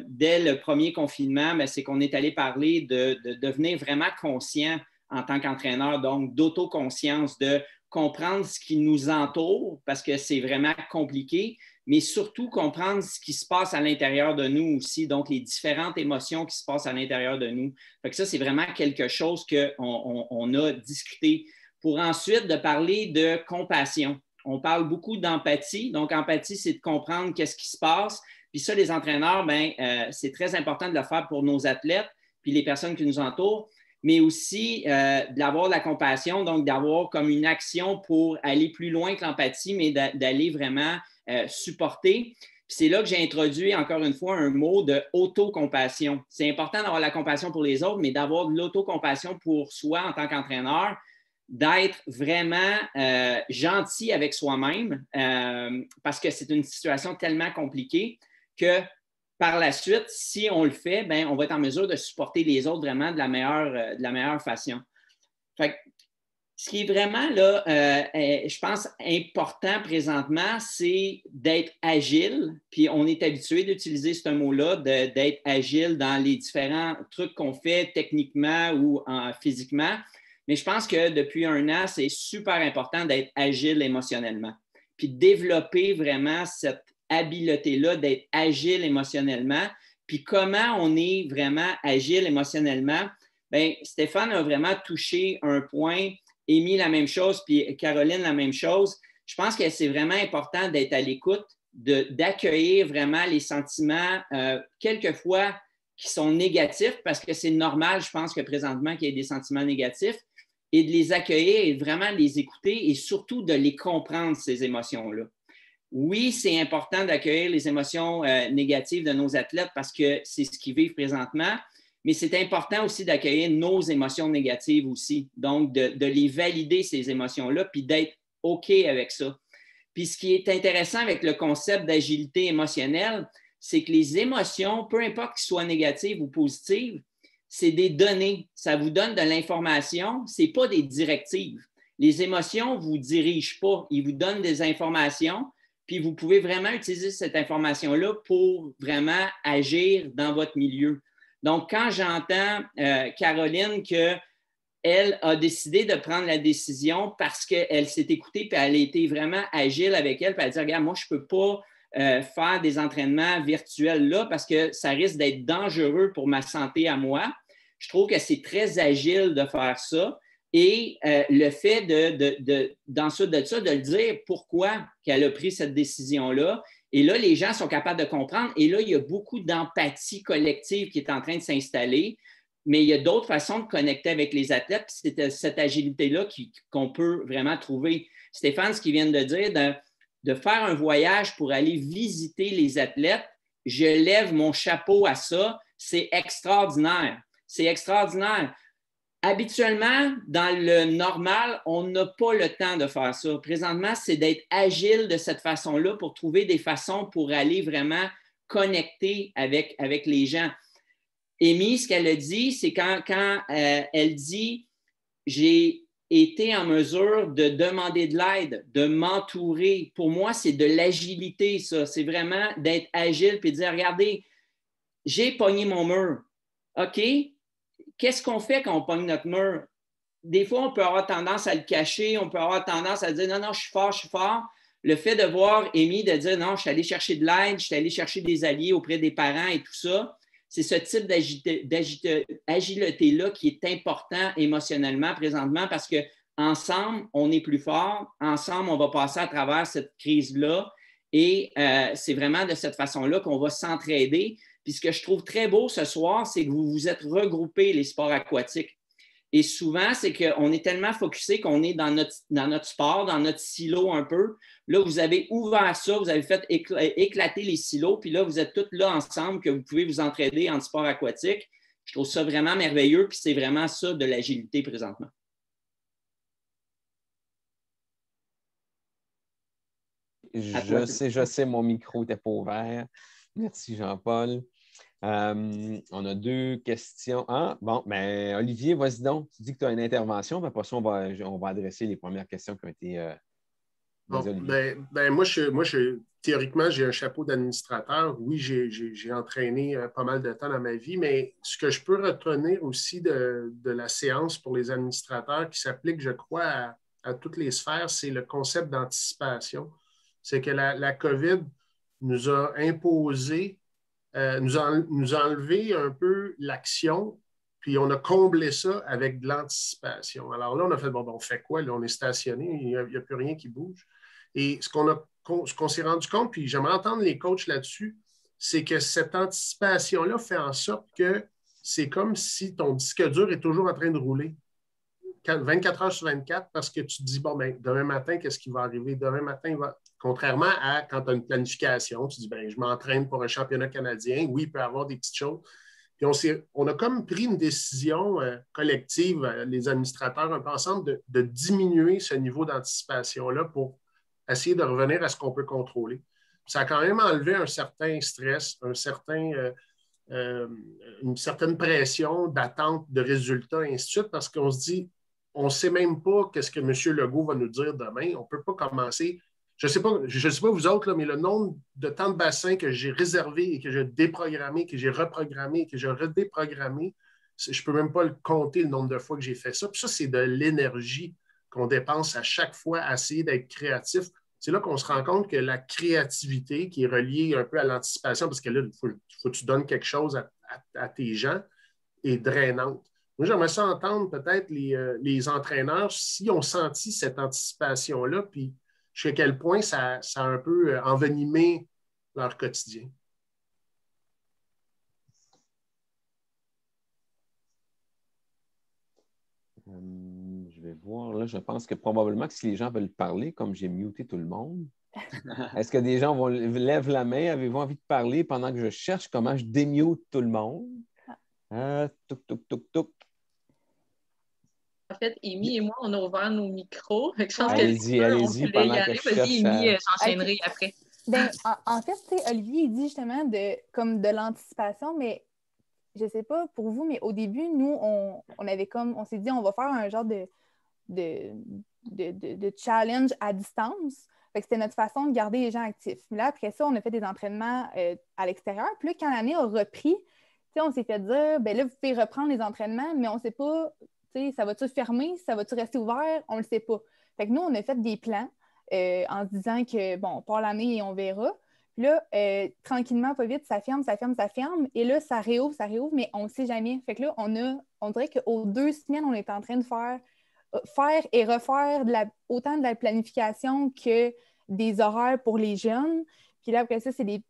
Speaker 7: dès le premier confinement, c'est qu'on est allé parler de devenir vraiment conscient en tant qu'entraîneur, donc d'autoconscience, de comprendre ce qui nous entoure parce que c'est vraiment compliqué, mais surtout comprendre ce qui se passe à l'intérieur de nous aussi, donc les différentes émotions qui se passent à l'intérieur de nous. Fait que ça, c'est vraiment quelque chose qu'on a discuté pour ensuite de parler de compassion. on parle beaucoup d'empathie. Donc, empathie, c'est de comprendre qu'est-ce qui se passe. Puis ça, les entraîneurs, c'est très important de le faire pour nos athlètes puis les personnes qui nous entourent, mais aussi d'avoir de la compassion, donc d'avoir comme une action pour aller plus loin que l'empathie, mais d'aller vraiment supporter. Puis c'est là que j'ai introduit, encore une fois, un mot de autocompassion. C'est important d'avoir la compassion pour les autres, mais d'avoir de l'autocompassion pour soi en tant qu'entraîneur, d'être vraiment gentil avec soi-même parce que c'est une situation tellement compliquée que par la suite, si on le fait, on va être en mesure de supporter les autres vraiment de la meilleure façon. Fait que, ce qui est vraiment, là, je pense, important présentement, c'est d'être agile. Puis on est habitué d'utiliser ce mot-là, d'être agile dans les différents trucs qu'on fait techniquement ou physiquement. Mais je pense que depuis 1 an, c'est super important d'être agile émotionnellement. Puis développer vraiment cette habileté-là d'être agile émotionnellement. Puis comment on est vraiment agile émotionnellement? Bien, Stéphane a vraiment touché un point, Amy la même chose, puis Caroline la même chose. Je pense que c'est vraiment important d'être à l'écoute, d'accueillir vraiment les sentiments, quelquefois qui sont négatifs, parce que c'est normal, je pense que présentement, qu'il y ait des sentiments négatifs, et de les accueillir et vraiment les écouter et surtout de les comprendre, ces émotions-là. Oui, c'est important d'accueillir les émotions négatives de nos athlètes parce que c'est ce qu'ils vivent présentement, mais c'est important aussi d'accueillir nos émotions négatives aussi. Donc, de les valider, ces émotions-là, puis d'être OK avec ça. Puis ce qui est intéressant avec le concept d'agilité émotionnelle, c'est que les émotions, peu importe qu'elles soient négatives ou positives, c'est des données. Ça vous donne de l'information, ce n'est pas des directives. Les émotions ne vous dirigent pas, ils vous donnent des informations, puis vous pouvez vraiment utiliser cette information-là pour vraiment agir dans votre milieu. Donc, quand j'entends Caroline qu'elle a décidé de prendre la décision parce qu'elle s'est écoutée, puis elle a été vraiment agile avec elle, puis elle a dit, regarde, moi, je ne peux pas faire des entraînements virtuels là parce que ça risque d'être dangereux pour ma santé à moi. Je trouve que c'est très agile de faire ça. Et le fait d'ensuite de ça, de le dire pourquoi qu'elle a pris cette décision-là. Et là, les gens sont capables de comprendre. Et là, il y a beaucoup d'empathie collective qui est en train de s'installer. Mais il y a d'autres façons de connecter avec les athlètes. C'est cette agilité-là qu'on peut vraiment trouver. Stéphane, ce qu'il vient de dire, de faire un voyage pour aller visiter les athlètes, je lève mon chapeau à ça. C'est extraordinaire. C'est extraordinaire. Habituellement, dans le normal, on n'a pas le temps de faire ça. Présentement, c'est d'être agile de cette façon-là pour trouver des façons pour aller vraiment connecter avec les gens. Amy, ce qu'elle a dit, c'est quand elle dit « j'ai été en mesure de demander de l'aide, de m'entourer ». Pour moi, c'est de l'agilité, ça. C'est vraiment d'être agile et de dire « regardez, j'ai pogné mon mur. OK? Qu'est-ce qu'on fait quand on pogne notre mur? » Des fois, on peut avoir tendance à le cacher, on peut avoir tendance à dire « non, non, je suis fort, je suis fort ». Le fait de voir Amy de dire « non, je suis allé chercher de l'aide, je suis allé chercher des alliés auprès des parents et tout ça », c'est ce type d'agilité-là qui est important émotionnellement présentement parce qu'ensemble, on est plus fort, ensemble, on va passer à travers cette crise-là et c'est vraiment de cette façon-là qu'on va s'entraider. Puis ce que je trouve très beau ce soir, c'est que vous vous êtes regroupés, les sports aquatiques. Et souvent, c'est qu'on est tellement focusé qu'on est dans notre sport, dans notre silo un peu. Là, vous avez ouvert ça, vous avez fait éclater les silos, puis là, vous êtes tous là ensemble, que vous pouvez vous entraider en sport aquatique. Je trouve ça vraiment merveilleux, puis c'est vraiment ça de l'agilité présentement.
Speaker 1: Je sais, mon micro n'était pas ouvert. Merci, Jean-Paul. On a 2 questions. Olivier, vas-y donc. Tu dis que tu as une intervention, puis après ça, on va adresser les premières questions qui ont été.
Speaker 2: Moi, théoriquement, j'ai un chapeau d'administrateur. Oui, j'ai entraîné pas mal de temps dans ma vie, mais ce que je peux retenir aussi de la séance pour les administrateurs qui s'applique, je crois, à toutes les sphères, c'est le concept d'anticipation. C'est que la COVID nous a imposé nous a enlevé un peu l'action, Puis on a comblé ça avec de l'anticipation. Alors là, on a fait, bon, on fait quoi? Là, on est stationné, il n'y a plus rien qui bouge. Et ce qu'on s'est rendu compte, puis j'aimerais entendre les coachs là-dessus, c'est que cette anticipation-là fait en sorte que c'est comme si ton disque dur est toujours en train de rouler 24 heures sur 24 parce que tu te dis, bon, ben, demain matin, qu'est-ce qui va arriver? Demain matin, il va... Contrairement à quand tu as une planification, tu dis, ben, je m'entraîne pour un championnat canadien. Oui, il peut y avoir des petites choses. Puis on a comme pris une décision collective, les administrateurs un peu ensemble, de diminuer ce niveau d'anticipation-là pour essayer de revenir à ce qu'on peut contrôler. Ça a quand même enlevé un certain stress, une certaine pression d'attente de résultats, et ainsi de suite, parce qu'on se dit, on ne sait même pas qu'est-ce que M. Legault va nous dire demain. On ne peut pas commencer. Je ne sais pas vous autres, là, mais le nombre de temps de bassin que j'ai réservé et que j'ai déprogrammé, que j'ai reprogrammé, que j'ai redéprogrammé, je ne peux même pas le compter le nombre de fois que j'ai fait ça. Puis ça, c'est de l'énergie qu'on dépense à chaque fois à essayer d'être créatif. C'est là qu'on se rend compte que la créativité, qui est reliée un peu à l'anticipation, parce que là, il faut que tu donnes quelque chose à tes gens, est drainante. Moi, j'aimerais ça entendre peut-être les entraîneurs s'ils ont senti cette anticipation-là, puis jusqu'à quel point ça a un peu envenimé leur quotidien.
Speaker 1: Je vais voir, là, je pense que probablement que si les gens veulent parler, comme j'ai muté tout le monde, est-ce que des gens lèvent la main? Avez-vous envie de parler pendant que je cherche comment je démute tout le monde? Touc, touc, touc, touc.
Speaker 4: En fait, Amy et moi, on a ouvert nos micros. Je pense
Speaker 1: allez-y, pendant que je cherche.
Speaker 4: Vas-y, Amy, j'enchaînerai après.
Speaker 5: Ben, en fait, Olivier, il dit justement comme de l'anticipation, mais je ne sais pas pour vous, mais au début, nous, on s'est dit, on va faire un genre de challenge à distance. Fait que c'était notre façon de garder les gens actifs. Mais là, après ça, on a fait des entraînements à l'extérieur. Puis là, quand l'année a repris, on s'est fait dire, ben là, vous pouvez reprendre les entraînements, mais on ne sait pas, ça va-tu fermer, ça va-tu rester ouvert, on ne le sait pas. Fait que nous, on a fait des plans en se disant que, bon, on part l'année et on verra. Puis là, tranquillement, pas vite, ça ferme. Et là, ça réouvre, mais on ne sait jamais. Fait que là, on dirait qu'aux 2 semaines, on est en train de faire et refaire autant de la planification que des horaires pour les jeunes. Puis là, après ça, c'est les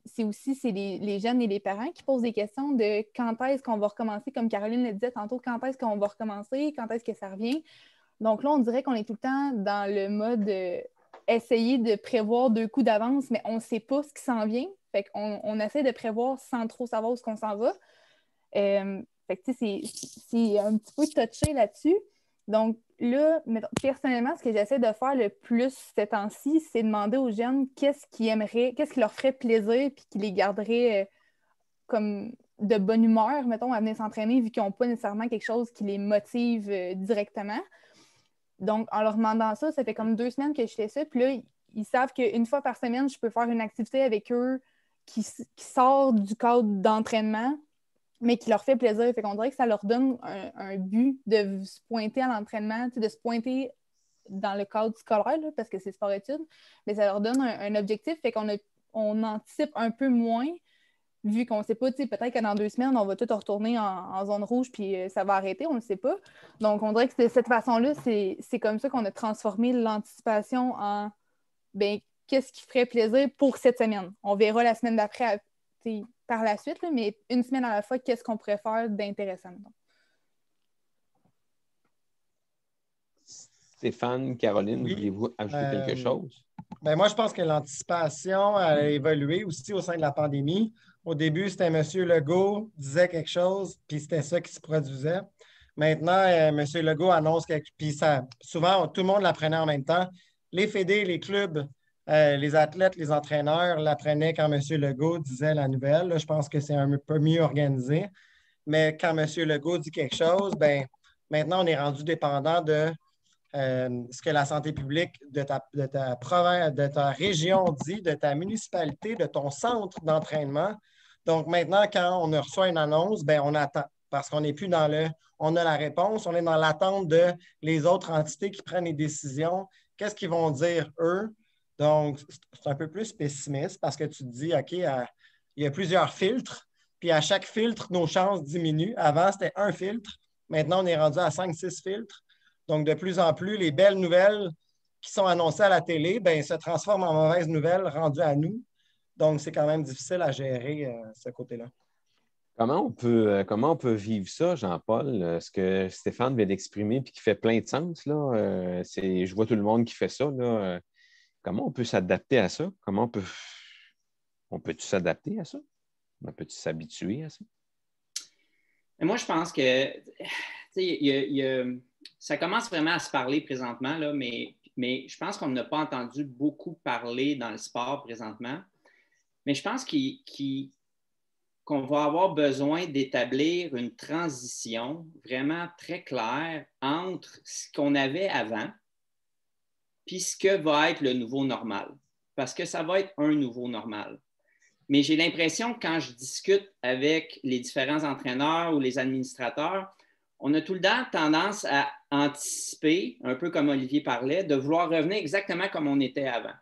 Speaker 5: jeunes et les parents qui posent des questions de quand est-ce qu'on va recommencer, comme Caroline le disait tantôt, quand est-ce qu'on va recommencer, quand est-ce que ça revient. Donc là, on dirait qu'on est tout le temps dans le mode essayer de prévoir 2 coups d'avance, mais on ne sait pas ce qui s'en vient. Fait qu'on essaie de prévoir sans trop savoir où est-ce qu'on s'en va. Fait que c'est un petit peu touché là-dessus. Donc là, personnellement, ce que j'essaie de faire le plus ces temps-ci, c'est demander aux jeunes qu'est-ce qui leur ferait plaisir puis qui les garderait comme de bonne humeur, mettons, à venir s'entraîner vu qu'ils n'ont pas nécessairement quelque chose qui les motive directement. Donc, en leur demandant ça, ça fait comme 2 semaines que je fais ça. Puis là, ils savent qu'une fois par semaine, je peux faire une activité avec eux qui sort du cadre d'entraînement, mais qui leur fait plaisir. Fait qu'on dirait que ça leur donne un but de se pointer à l'entraînement, de se pointer dans le cadre scolaire, là, parce que c'est sport-études, mais ça leur donne un objectif, fait qu'on anticipe un peu moins, vu qu'on ne sait pas, peut-être que dans 2 semaines, on va tout retourner en zone rouge, puis ça va arrêter, on ne le sait pas. Donc, on dirait que de cette façon-là, c'est comme ça qu'on a transformé l'anticipation en, ben, qu'est-ce qui ferait plaisir pour cette semaine? On verra la semaine d'après, par la suite, là, mais une semaine à la fois, qu'est-ce qu'on pourrait faire d'intéressant?
Speaker 1: Stéphane, Caroline,
Speaker 6: oui.
Speaker 1: Voulez-vous ajouter quelque chose?
Speaker 6: Ben moi, je pense que l'anticipation a évolué aussi au sein de la pandémie. Au début, c'était M. Legault disait quelque chose, puis c'était ça qui se produisait. Maintenant, M. Legault annonce quelque chose, puis souvent, tout le monde l'apprenait en même temps. Les fédés, les clubs, les athlètes, les entraîneurs l'apprenaient quand M. Legault disait la nouvelle. Là, je pense que c'est un peu mieux organisé. Mais quand M. Legault dit quelque chose, ben maintenant, on est rendu dépendant de ce que la santé publique de ta province, de ta région dit, de ta municipalité, de ton centre d'entraînement. Donc maintenant, quand on reçoit une annonce, ben, on attend parce qu'on n'est plus on a la réponse, on est dans l'attente de les autres entités qui prennent les décisions. Qu'est-ce qu'ils vont dire, eux? Donc, c'est un peu plus pessimiste parce que tu te dis, OK, il y a plusieurs filtres, puis à chaque filtre, nos chances diminuent. Avant, c'était un filtre. Maintenant, on est rendu à 5-6 filtres. Donc, de plus en plus, les belles nouvelles qui sont annoncées à la télé se transforment en mauvaises nouvelles rendues à nous. Donc, c'est quand même difficile à gérer ce côté-là.
Speaker 1: Comment on peut vivre ça, Jean-Paul? Ce que Stéphane vient d'exprimer et qui fait plein de sens, là, je vois tout le monde qui fait ça. Là, comment on peut s'adapter à ça? On peut-tu s'adapter à ça? On peut-tu s'habituer à ça?
Speaker 7: Moi, je pense que ça commence vraiment à se parler présentement, là, mais je pense qu'on n'a pas entendu beaucoup parler dans le sport présentement. Mais je pense qu'on va avoir besoin d'établir une transition vraiment très claire entre ce qu'on avait avant puis ce que va être le nouveau normal. Parce que ça va être un nouveau normal. Mais j'ai l'impression que quand je discute avec les différents entraîneurs ou les administrateurs, on a tout le temps tendance à anticiper, un peu comme Olivier parlait, de vouloir revenir exactement comme on était avant.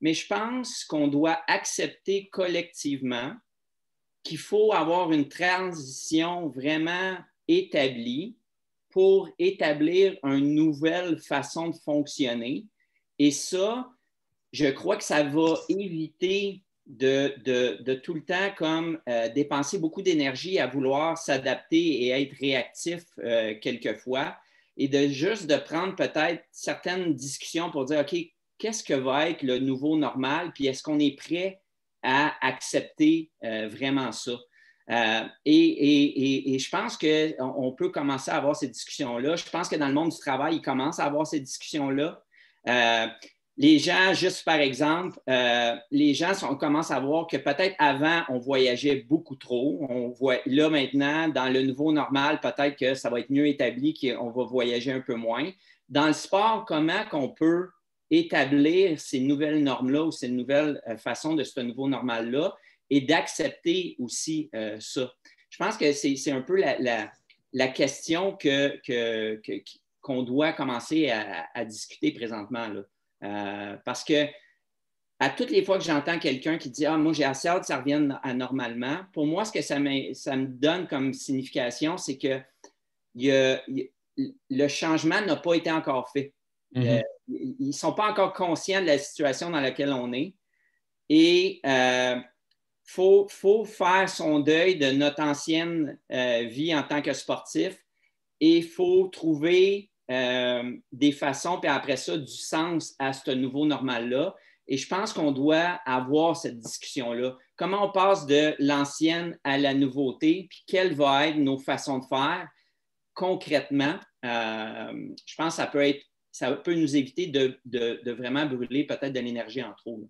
Speaker 7: Mais je pense qu'on doit accepter collectivement qu'il faut avoir une transition vraiment établie pour établir une nouvelle façon de fonctionner. Et ça, je crois que ça va éviter de tout le temps comme dépenser beaucoup d'énergie à vouloir s'adapter et être réactif quelquefois et de prendre peut-être certaines discussions pour dire, OK, qu'est-ce que va être le nouveau normal, puis est-ce qu'on est prêt à accepter vraiment ça? Et je pense qu'on peut commencer à avoir ces discussions-là. Je pense que dans le monde du travail, ils commencent à avoir ces discussions-là. Les gens, juste par exemple, les gens commencent à voir que peut-être avant, on voyageait beaucoup trop. Là, maintenant, dans le nouveau normal, peut-être que ça va être mieux établi, qu'on va voyager un peu moins. Dans le sport, comment qu'on peut établir ces nouvelles normes-là ou ces nouvelles façons de ce nouveau normal-là et d'accepter aussi ça? Je pense que c'est un peu la question qu'on doit commencer à discuter présentement, là. Parce que à toutes les fois que j'entends quelqu'un qui dit « Ah, moi, j'ai assez hâte que ça revienne à normalement », pour moi, ce que ça me donne comme signification, c'est que le changement n'a pas été encore fait. Mm-hmm. Ils ne sont pas encore conscients de la situation dans laquelle on est. Et faut faire son deuil de notre ancienne vie en tant que sportif et il faut trouver des façons, puis après ça, du sens à ce nouveau normal-là. Et je pense qu'on doit avoir cette discussion-là. Comment on passe de l'ancienne à la nouveauté, puis quelles vont être nos façons de faire concrètement? Je pense que ça peut nous éviter de vraiment brûler peut-être de l'énergie en trop, là.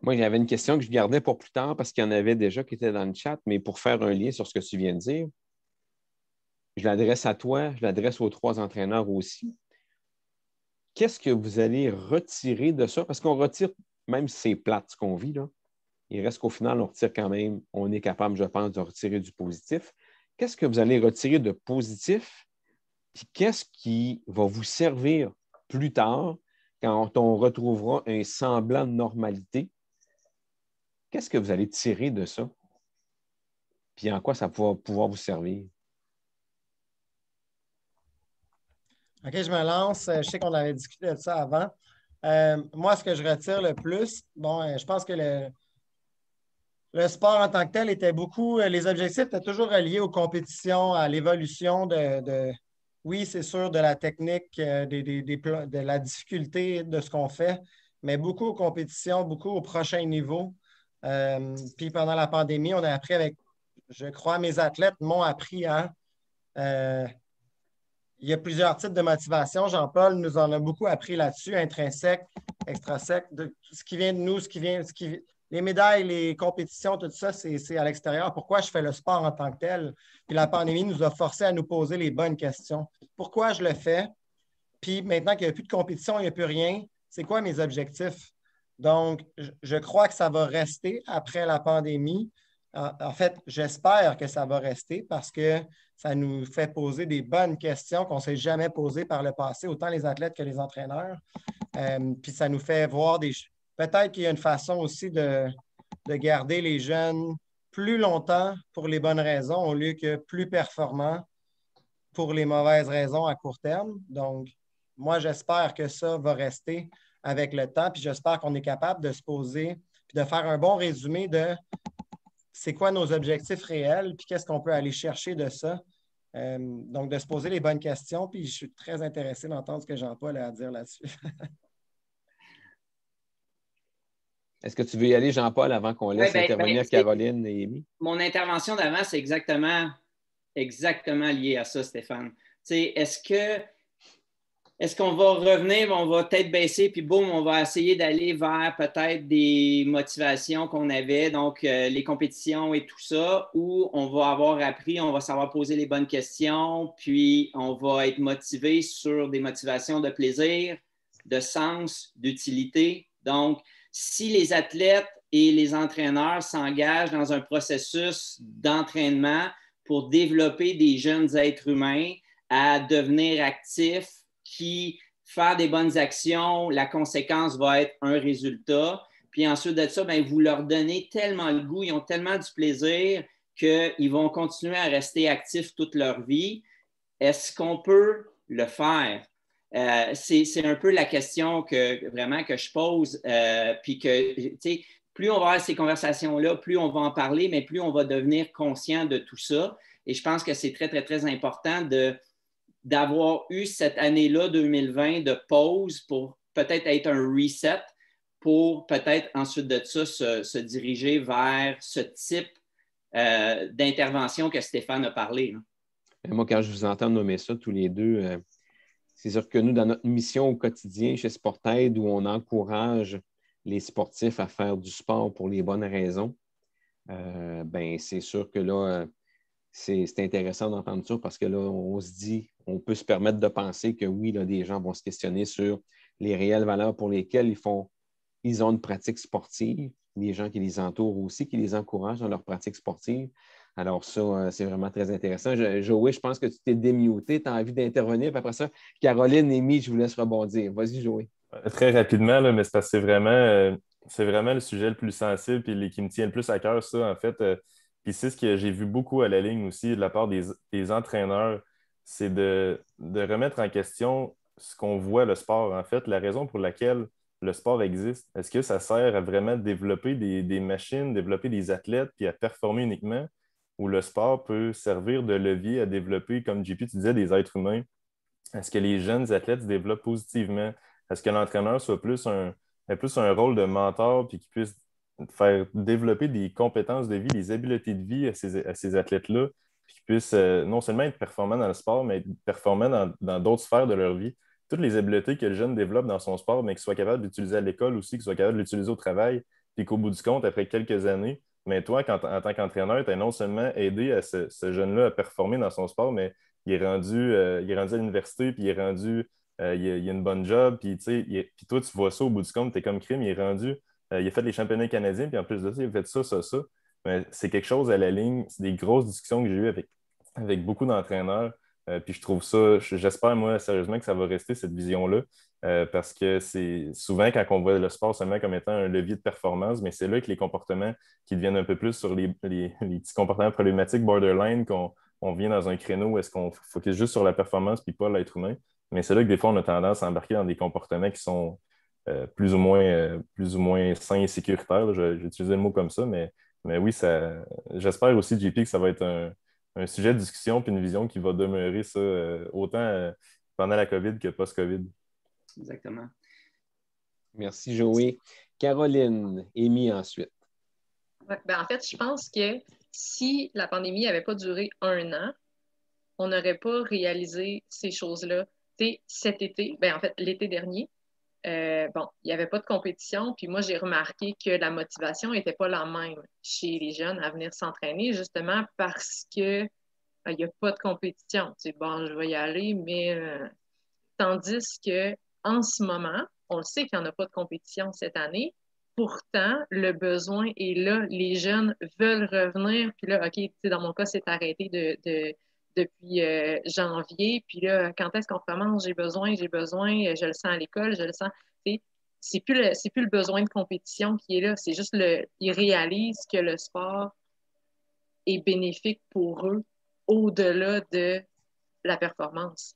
Speaker 1: Moi, j'avais une question que je gardais pour plus tard parce qu'il y en avait déjà qui étaient dans le chat, mais pour faire un lien sur ce que tu viens de dire, je l'adresse à toi, je l'adresse aux 3 entraîneurs aussi. Qu'est-ce que vous allez retirer de ça? Parce qu'on retire, même si c'est plate ce qu'on vit, là, il reste qu'au final, on retire quand même, on est capable, je pense, de retirer du positif. Qu'est-ce que vous allez retirer de positif? Puis qu'est-ce qui va vous servir plus tard quand on retrouvera un semblant de normalité? Qu'est-ce que vous allez tirer de ça? Puis en quoi ça va pouvoir vous servir?
Speaker 6: OK, je me lance. Je sais qu'on avait discuté de ça avant. Moi, ce que je retire le plus, je pense que le sport en tant que tel était beaucoup, les objectifs étaient toujours reliés aux compétitions, à l'évolution oui, c'est sûr, de la technique, de la difficulté de ce qu'on fait, mais beaucoup aux compétitions, beaucoup au prochain niveau. Puis pendant la pandémie, on a appris je crois, mes athlètes m'ont appris à... il y a plusieurs types de motivation. Jean-Paul nous en a beaucoup appris là-dessus, intrinsèque, extrinsèque, de ce qui vient de nous, les médailles, les compétitions, tout ça, c'est à l'extérieur. Pourquoi je fais le sport en tant que tel? Puis la pandémie nous a forcé à nous poser les bonnes questions. Pourquoi je le fais? Puis maintenant qu'il n'y a plus de compétition, il n'y a plus rien, c'est quoi mes objectifs? Donc, je crois que ça va rester après la pandémie. En fait, j'espère que ça va rester parce que ça nous fait poser des bonnes questions qu'on ne s'est jamais posées par le passé, autant les athlètes que les entraîneurs. Puis ça nous fait voir peut-être qu'il y a une façon aussi de garder les jeunes plus longtemps pour les bonnes raisons au lieu que plus performants pour les mauvaises raisons à court terme. Donc, moi, j'espère que ça va rester avec le temps, puis j'espère qu'on est capable de se poser puis de faire un bon résumé de c'est quoi nos objectifs réels, puis qu'est-ce qu'on peut aller chercher de ça. Donc, de se poser les bonnes questions, puis je suis très intéressé d'entendre ce que Jean-Paul a à dire là-dessus.
Speaker 1: Est-ce que tu veux y aller, Jean-Paul, avant qu'on laisse intervenir Caroline et Amy?
Speaker 7: Mon intervention d'avant, c'est exactement lié à ça, Stéphane. Est-ce qu'on va revenir, on va peut-être baisser, puis boum, on va essayer d'aller vers peut-être des motivations qu'on avait, donc les compétitions et tout ça, où on va avoir appris, on va savoir poser les bonnes questions, puis on va être motivé sur des motivations de plaisir, de sens, d'utilité. Donc, si les athlètes et les entraîneurs s'engagent dans un processus d'entraînement pour développer des jeunes êtres humains à devenir actifs, qui faire des bonnes actions, la conséquence va être un résultat. Puis ensuite de ça, bien, vous leur donnez tellement le goût, ils ont tellement du plaisir qu'ils vont continuer à rester actifs toute leur vie. Est-ce qu'on peut le faire? C'est un peu la question que je pose. Puis que, tu sais, plus on va avoir ces conversations-là, plus on va en parler, mais plus on va devenir conscient de tout ça. Et je pense que c'est très, très, très important d'avoir eu cette année-là, 2020, de pause pour peut-être être un reset, pour peut-être ensuite de ça se diriger vers ce type d'intervention que Stéphane a parlé.
Speaker 1: Moi, quand je vous entends nommer ça tous les deux, c'est sûr que nous, dans notre mission au quotidien chez Sportaid, où on encourage les sportifs à faire du sport pour les bonnes raisons, c'est sûr que là, c'est intéressant d'entendre ça parce que là, on se dit, on peut se permettre de penser que oui, là, des gens vont se questionner sur les réelles valeurs pour lesquelles ils ont une pratique sportive, les gens qui les entourent aussi, qui les encouragent dans leur pratique sportive. Alors ça, c'est vraiment très intéressant. Joey, je pense que tu t'es démuté, tu as envie d'intervenir. Puis après ça, Caroline, Amy, je vous laisse rebondir. Vas-y, Joey.
Speaker 3: Très rapidement, là, mais c'est parce que c'est vraiment le sujet le plus sensible et qui me tient le plus à cœur, ça, en fait. Puis c'est ce que j'ai vu beaucoup à la ligne aussi de la part des entraîneurs, c'est de remettre en question ce qu'on voit le sport, en fait, la raison pour laquelle le sport existe. Est-ce que ça sert à vraiment développer des machines, développer des athlètes, puis à performer uniquement, ou le sport peut servir de levier à développer, comme JP, tu disais, des êtres humains? Est-ce que les jeunes athlètes se développent positivement? Est-ce que l'entraîneur soit ait plus un rôle de mentor puis qu'il puisse faire développer des compétences de vie, des habiletés de vie à ces athlètes-là, puis qu'ils puissent non seulement être performants dans le sport, mais être performants dans d'autres sphères de leur vie? Toutes les habiletés que le jeune développe dans son sport, mais qu'il soit capable d'utiliser à l'école aussi, qu'il soit capable de l'utiliser au travail, puis qu'au bout du compte, après quelques années, mais toi, en tant qu'entraîneur, tu as non seulement aidé à ce jeune-là à performer dans son sport, mais il est rendu à l'université, puis il est rendu, il a une bonne job, puis puis toi, tu vois ça au bout du compte, tu es comme crime, il est rendu, il a fait les championnats canadiens, puis en plus de ça, il a fait ça, ça, ça. Mais c'est quelque chose à la ligne, c'est des grosses discussions que j'ai eues avec beaucoup d'entraîneurs, puis je trouve ça, j'espère, moi, sérieusement, que ça va rester, cette vision-là, parce que c'est souvent quand on voit le sport seulement comme étant un levier de performance, mais c'est là que les comportements qui deviennent un peu plus sur les petits comportements problématiques borderline qu'on vient dans un créneau où est-ce qu'on focus juste sur la performance puis pas l'être humain. Mais c'est là que des fois, on a tendance à embarquer dans des comportements qui sont plus ou moins sains et sécuritaires. Là. J'ai utilisé le mot comme ça, mais oui, j'espère aussi, JP, que ça va être un sujet de discussion puis une vision qui va demeurer ça autant pendant la COVID que post-COVID.
Speaker 7: Exactement.
Speaker 1: Merci, Joey. Caroline, Amy ensuite.
Speaker 4: Ouais, en fait, je pense que si la pandémie n'avait pas duré 1 an, on n'aurait pas réalisé ces choses-là. Cet été, en fait, l'été dernier, il n'y avait pas de compétition, puis moi, j'ai remarqué que la motivation n'était pas la même chez les jeunes à venir s'entraîner, justement parce que il n'y a pas de compétition. Bon, je vais y aller, mais tandis que en ce moment, on le sait qu'il n'y en a pas de compétition cette année. Pourtant, le besoin est là. Les jeunes veulent revenir. Puis là, OK, dans mon cas, c'est arrêté depuis janvier. Puis là, quand est-ce qu'on recommence? J'ai besoin, je le sens à l'école, je le sens. C'est plus le besoin de compétition qui est là. C'est juste ils réalisent que le sport est bénéfique pour eux au-delà de la performance.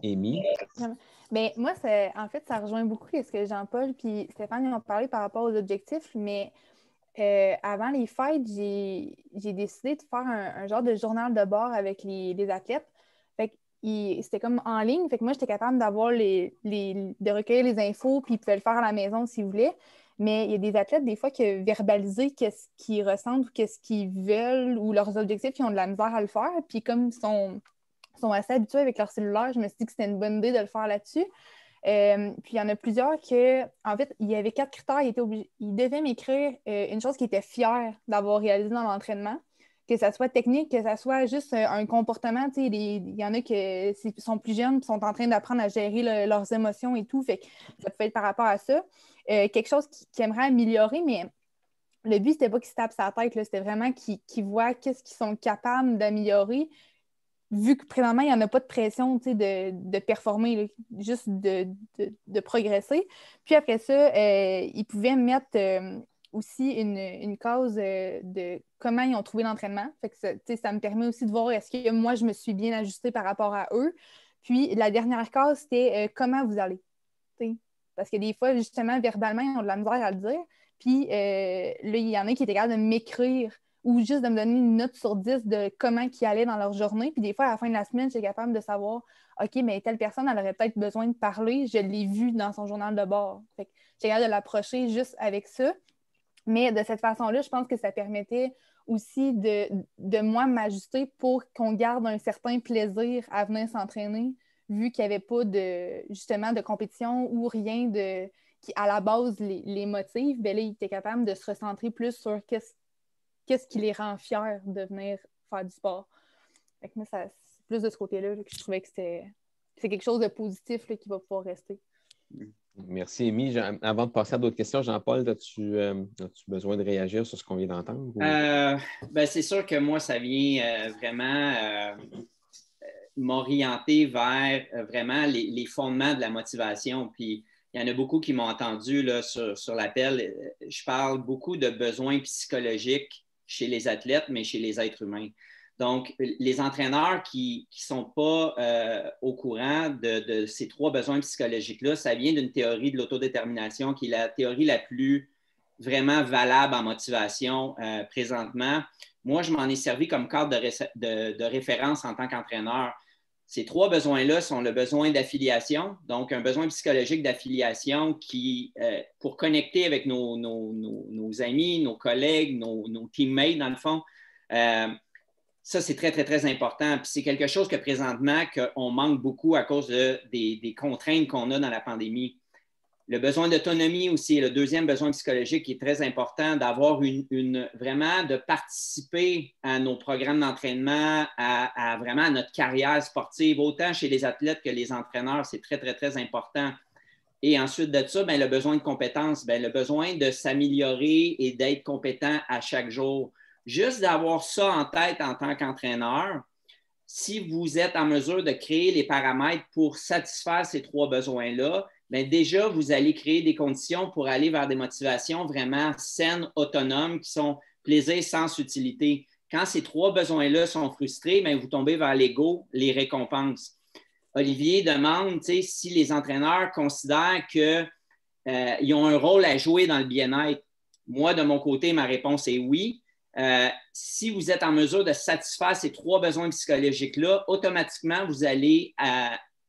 Speaker 1: Amy?
Speaker 5: Bien, moi, en fait, ça rejoint beaucoup ce que Jean-Paul et Stéphane ont parlé par rapport aux objectifs, mais avant les fêtes, j'ai décidé de faire un genre de journal de bord avec les athlètes. Fait que c'était comme en ligne. Fait que moi, j'étais capable d'avoir de recueillir les infos, puis ils pouvaient le faire à la maison s'ils voulaient. Mais il y a des athlètes, des fois, que verbaliser qu'est-ce qu'ils ressentent ou qu'est-ce qu'ils veulent ou leurs objectifs, ils ont de la misère à le faire. Puis comme ils sont assez habitués avec leur cellulaire, je me suis dit que c'était une bonne idée de le faire là-dessus. Puis il y en a plusieurs en fait, il y avait 4 critères. Ils devaient m'écrire une chose qu'ils étaient fiers d'avoir réalisé dans l'entraînement, que ça soit technique, que ça soit juste un comportement. Il y en a qui sont plus jeunes et sont en train d'apprendre à gérer leurs émotions et tout. Fait que ça peut être par rapport à ça. Quelque chose qu'ils aimeraient améliorer, mais le but, c'était pas qu'ils se tapent sa tête, là. C'était vraiment qu'ils voient qu'est-ce qu'ils sont capables d'améliorer. Vu que présentement, il n'y en a pas de pression de performer, là, juste de progresser. Puis après ça, ils pouvaient mettre aussi une cause de comment ils ont trouvé l'entraînement. Fait que ça me permet aussi de voir est-ce que moi, je me suis bien ajustée par rapport à eux. Puis la dernière case, c'était comment vous allez. T'sais. Parce que des fois, justement, verbalement, ils ont de la misère à le dire. Puis là, il y en a qui étaient capables de m'écrire ou juste de me donner une note sur 10 de comment ils allaient dans leur journée. Puis des fois, à la fin de la semaine, j'étais capable de savoir, OK, mais telle personne, elle aurait peut-être besoin de parler. Je l'ai vu dans son journal de bord. Fait que j'étais capable de l'approcher juste avec ça. Mais de cette façon-là, je pense que ça permettait aussi de moi m'ajuster pour qu'on garde un certain plaisir à venir s'entraîner, vu qu'il n'y avait pas justement de compétition ou rien qui, à la base, les motive. Bien là, ils étaient capables de se recentrer plus sur qu'est-ce qui les rend fiers de venir faire du sport. Fait que moi, c'est plus de ce côté-là que je trouvais que c'est quelque chose de positif là, qui va pouvoir rester.
Speaker 1: Merci, Amy. Avant de passer à d'autres questions, Jean-Paul, as-tu besoin de réagir sur ce qu'on vient d'entendre?
Speaker 7: C'est sûr que moi, ça vient vraiment m'orienter vers vraiment les fondements de la motivation. Puis, il y en a beaucoup qui m'ont entendu là, sur l'appel. Je parle beaucoup de besoins psychologiques chez les athlètes, mais chez les êtres humains. Donc, les entraîneurs qui ne sont pas au courant de ces 3 besoins psychologiques-là, ça vient d'une théorie de l'autodétermination qui est la théorie la plus vraiment valable en motivation présentement. Moi, je m'en ai servi comme cadre de référence en tant qu'entraîneur. Ces 3 besoins-là sont le besoin d'affiliation, donc un besoin psychologique d'affiliation qui, pour connecter avec nos amis, nos collègues, nos teammates, dans le fond, ça, c'est très, très, très important. Puis c'est quelque chose que présentement, qu'on manque beaucoup à cause des contraintes qu'on a dans la pandémie. Le besoin d'autonomie aussi est le deuxième besoin psychologique qui est très important, d'avoir vraiment de participer à nos programmes d'entraînement, vraiment à notre carrière sportive, autant chez les athlètes que les entraîneurs, c'est très, très, très important. Et ensuite de ça, le besoin de compétences, le besoin de s'améliorer et d'être compétent à chaque jour. Juste d'avoir ça en tête en tant qu'entraîneur, si vous êtes en mesure de créer les paramètres pour satisfaire ces 3 besoins-là, déjà, vous allez créer des conditions pour aller vers des motivations vraiment saines, autonomes, qui sont plaisir, sens, utilité. Quand ces 3 besoins-là sont frustrés, vous tombez vers l'ego, les récompenses. Olivier demande si les entraîneurs considèrent qu'ils ont un rôle à jouer dans le bien-être. Moi, de mon côté, ma réponse est oui. Si vous êtes en mesure de satisfaire ces 3 besoins psychologiques-là, automatiquement, vous allez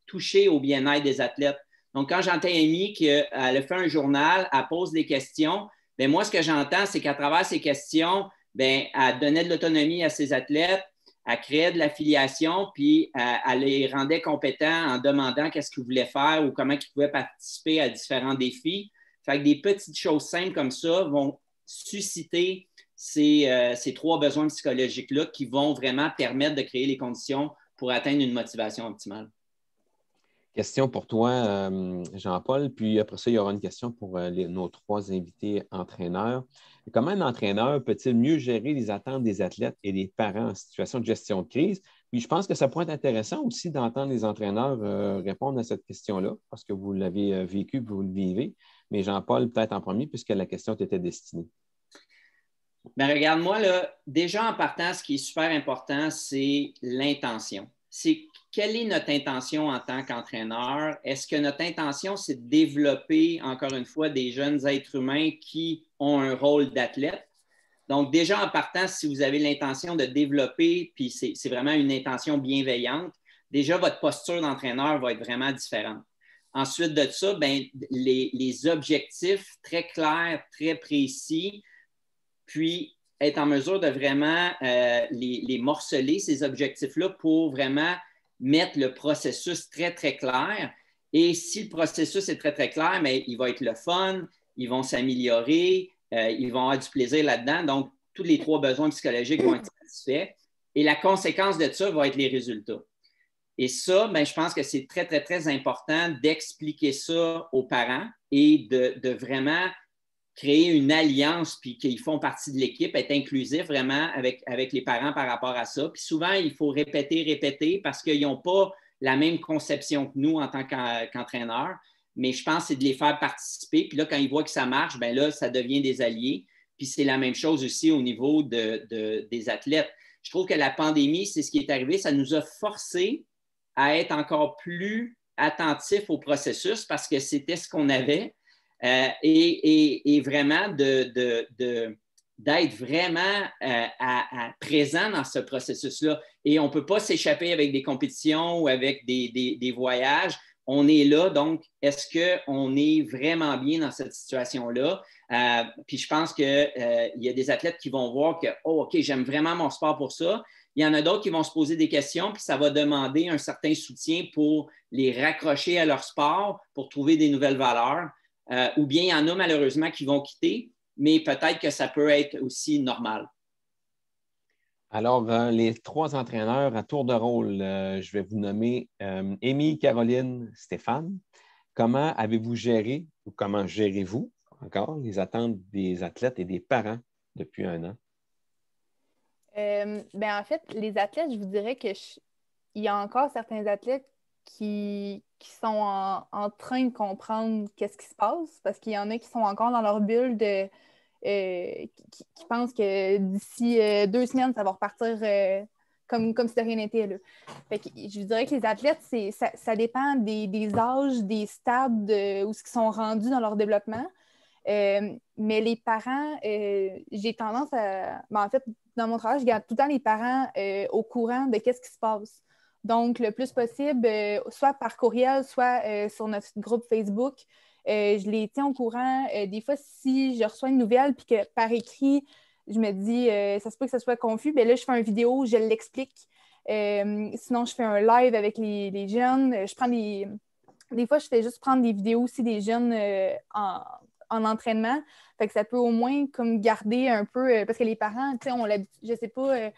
Speaker 7: toucher au bien-être des athlètes. Donc, quand j'entends Amy qu'elle a fait un journal, elle pose des questions, moi, ce que j'entends, c'est qu'à travers ces questions, elle donnait de l'autonomie à ses athlètes, elle créait de l'affiliation, puis elle les rendait compétents en demandant qu'est-ce qu'ils voulaient faire ou comment ils pouvaient participer à différents défis. Fait que des petites choses simples comme ça vont susciter ces 3 besoins psychologiques-là qui vont vraiment permettre de créer les conditions pour atteindre une motivation optimale.
Speaker 1: Question pour toi, Jean-Paul, puis après ça, il y aura une question pour nos 3 invités entraîneurs. Comment un entraîneur peut-il mieux gérer les attentes des athlètes et des parents en situation de gestion de crise? Puis je pense que ça pourrait être intéressant aussi d'entendre les entraîneurs répondre à cette question-là, parce que vous l'avez vécu, vous le vivez. Mais Jean-Paul, peut-être en premier, puisque la question t'était destinée.
Speaker 7: Ben regarde, moi, là, déjà en partant, ce qui est super important, c'est l'intention. C'est quelle est notre intention en tant qu'entraîneur? Est-ce que notre intention, c'est de développer, encore une fois, des jeunes êtres humains qui ont un rôle d'athlète? Donc, déjà en partant, si vous avez l'intention de développer, puis c'est vraiment une intention bienveillante, déjà votre posture d'entraîneur va être vraiment différente. Ensuite de ça, ben, les objectifs très clairs, très précis, puis être en mesure de vraiment les morceler, ces objectifs-là, pour vraiment mettre le processus très, très clair. Et si le processus est très, très clair, mais il va être le fun, ils vont s'améliorer, ils vont avoir du plaisir là-dedans. Donc, tous les 3 besoins psychologiques vont être satisfaits. Et la conséquence de ça va être les résultats. Et ça, ben, je pense que c'est très, très, très important d'expliquer ça aux parents et de vraiment créer une alliance, puis qu'ils font partie de l'équipe, être inclusif vraiment avec les parents par rapport à ça. Puis souvent, il faut répéter parce qu'ils n'ont pas la même conception que nous en tant qu'entraîneurs. Mais je pense que c'est de les faire participer. Puis là, quand ils voient que ça marche, bien là, ça devient des alliés. Puis c'est la même chose aussi au niveau des athlètes. Je trouve que la pandémie, c'est ce qui est arrivé, ça nous a forcés à être encore plus attentifs au processus parce que c'était ce qu'on avait. Et vraiment d'être vraiment présent dans ce processus-là. Et on ne peut pas s'échapper avec des compétitions ou avec des voyages. On est là, donc est-ce qu'on est vraiment bien dans cette situation-là? Puis je pense qu'il y a des athlètes qui vont voir que, oh, OK, j'aime vraiment mon sport pour ça. Il y en a d'autres qui vont se poser des questions, puis ça va demander un certain soutien pour les raccrocher à leur sport, pour trouver des nouvelles valeurs. Ou bien il y en a malheureusement qui vont quitter, mais peut-être que ça peut être aussi normal.
Speaker 1: Alors, les 3 entraîneurs à tour de rôle, je vais vous nommer Amy, Caroline, Stéphane. Comment avez-vous géré ou comment gérez-vous encore les attentes des athlètes et des parents depuis 1 an?
Speaker 5: Ben en fait, les athlètes, je vous dirais qu'il y a encore certains athlètes qui sont en train de comprendre qu'est-ce qui se passe, parce qu'il y en a qui sont encore dans leur bulle qui pensent que d'ici 2 semaines, ça va repartir comme si de rien n'était. Là. Fait que je vous dirais que les athlètes, ça dépend des âges, des stades où ils sont rendus dans leur développement. Mais les parents, j'ai tendance à... Ben, en fait, dans mon travail, je garde tout le temps les parents au courant de qu'est-ce qui se passe. Donc, le plus possible, soit par courriel, soit sur notre groupe Facebook, je les tiens au courant. Des fois, si je reçois une nouvelle puis que par écrit, je me dis ça se peut que ça soit confus, bien là, je fais une vidéo, je l'explique. Sinon, je fais un live avec les jeunes. Je prends des fois, je fais juste prendre des vidéos aussi des jeunes en entraînement. Fait que ça peut au moins comme garder un peu, parce que les parents, tu sais, je sais pas,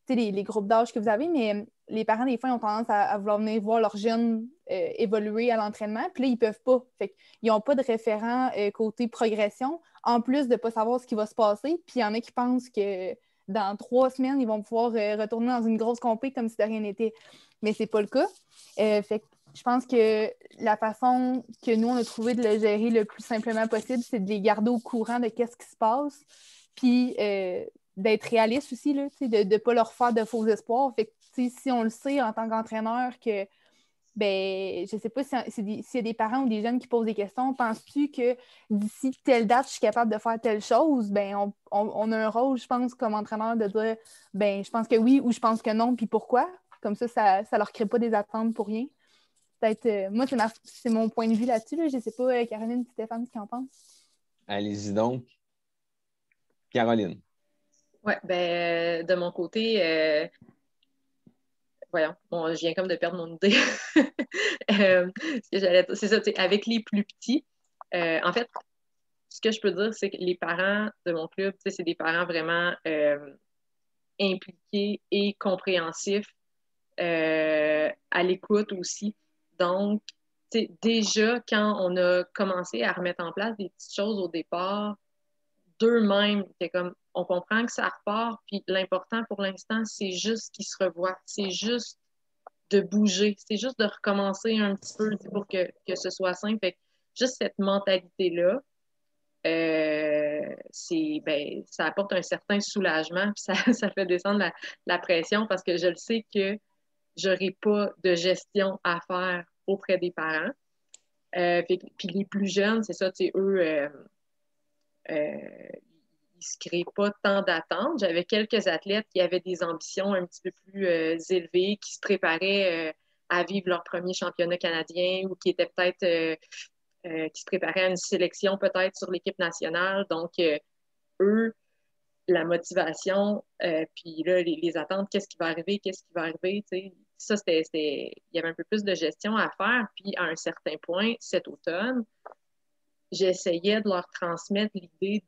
Speaker 5: les groupes d'âge que vous avez, mais les parents, des fois, ils ont tendance à vouloir venir voir leurs jeunes évoluer à l'entraînement. Puis là, ils ne peuvent pas. Fait qu'ils n'ont pas de référent côté progression, en plus de ne pas savoir ce qui va se passer. Puis il y en a qui pensent que dans 3 semaines, ils vont pouvoir retourner dans une grosse compé comme si de rien n'était. Mais ce n'est pas le cas. Fait que je pense que la façon que nous, on a trouvé de le gérer le plus simplement possible, c'est de les garder au courant de qu'est-ce qui se passe. Puis d'être réaliste aussi, là, de ne pas leur faire de faux espoirs. Fait que, si on le sait en tant qu'entraîneur que, ben, je ne sais pas s'il y a des parents ou des jeunes qui posent des questions, penses-tu que d'ici telle date, je suis capable de faire telle chose? Ben, on a un rôle, je pense, comme entraîneur, de dire, ben, je pense que oui ou je pense que non, puis pourquoi? Comme ça ne leur crée pas des attentes pour rien. Peut-être, moi, c'est mon point de vue là-dessus. Là. Je ne sais pas, Caroline et Stéphane, ce qu'ils en pensent.
Speaker 1: Allez-y donc. Caroline.
Speaker 4: Oui, ben, de mon côté, voyons, bon, je viens comme de perdre mon idée. C'est ça, avec les plus petits, en fait, ce que je peux dire, c'est que les parents de mon club, c'est des parents vraiment impliqués et compréhensifs, à l'écoute aussi. Donc, déjà, quand on a commencé à remettre en place des petites choses au départ, d'eux-mêmes, comme on comprend que ça repart, puis l'important pour l'instant, c'est juste qu'ils se revoient. C'est juste de bouger. C'est juste de recommencer un petit peu pour que ce soit simple. Fait que juste cette mentalité-là, ça apporte un certain soulagement, puis ça fait descendre la pression parce que je le sais que je n'aurai pas de gestion à faire auprès des parents. Puis les plus jeunes, c'est ça, tu sais, eux, ils ne se créent pas tant d'attentes. J'avais quelques athlètes qui avaient des ambitions un petit peu plus élevées, qui se préparaient à vivre leur premier championnat canadien ou qui étaient peut-être qui se préparaient à une sélection peut-être sur l'équipe nationale. Donc, eux, la motivation, puis là, les attentes, qu'est-ce qui va arriver, tu sais. Ça, il y avait un peu plus de gestion à faire. Puis, à un certain point, cet automne, j'essayais de leur transmettre l'idée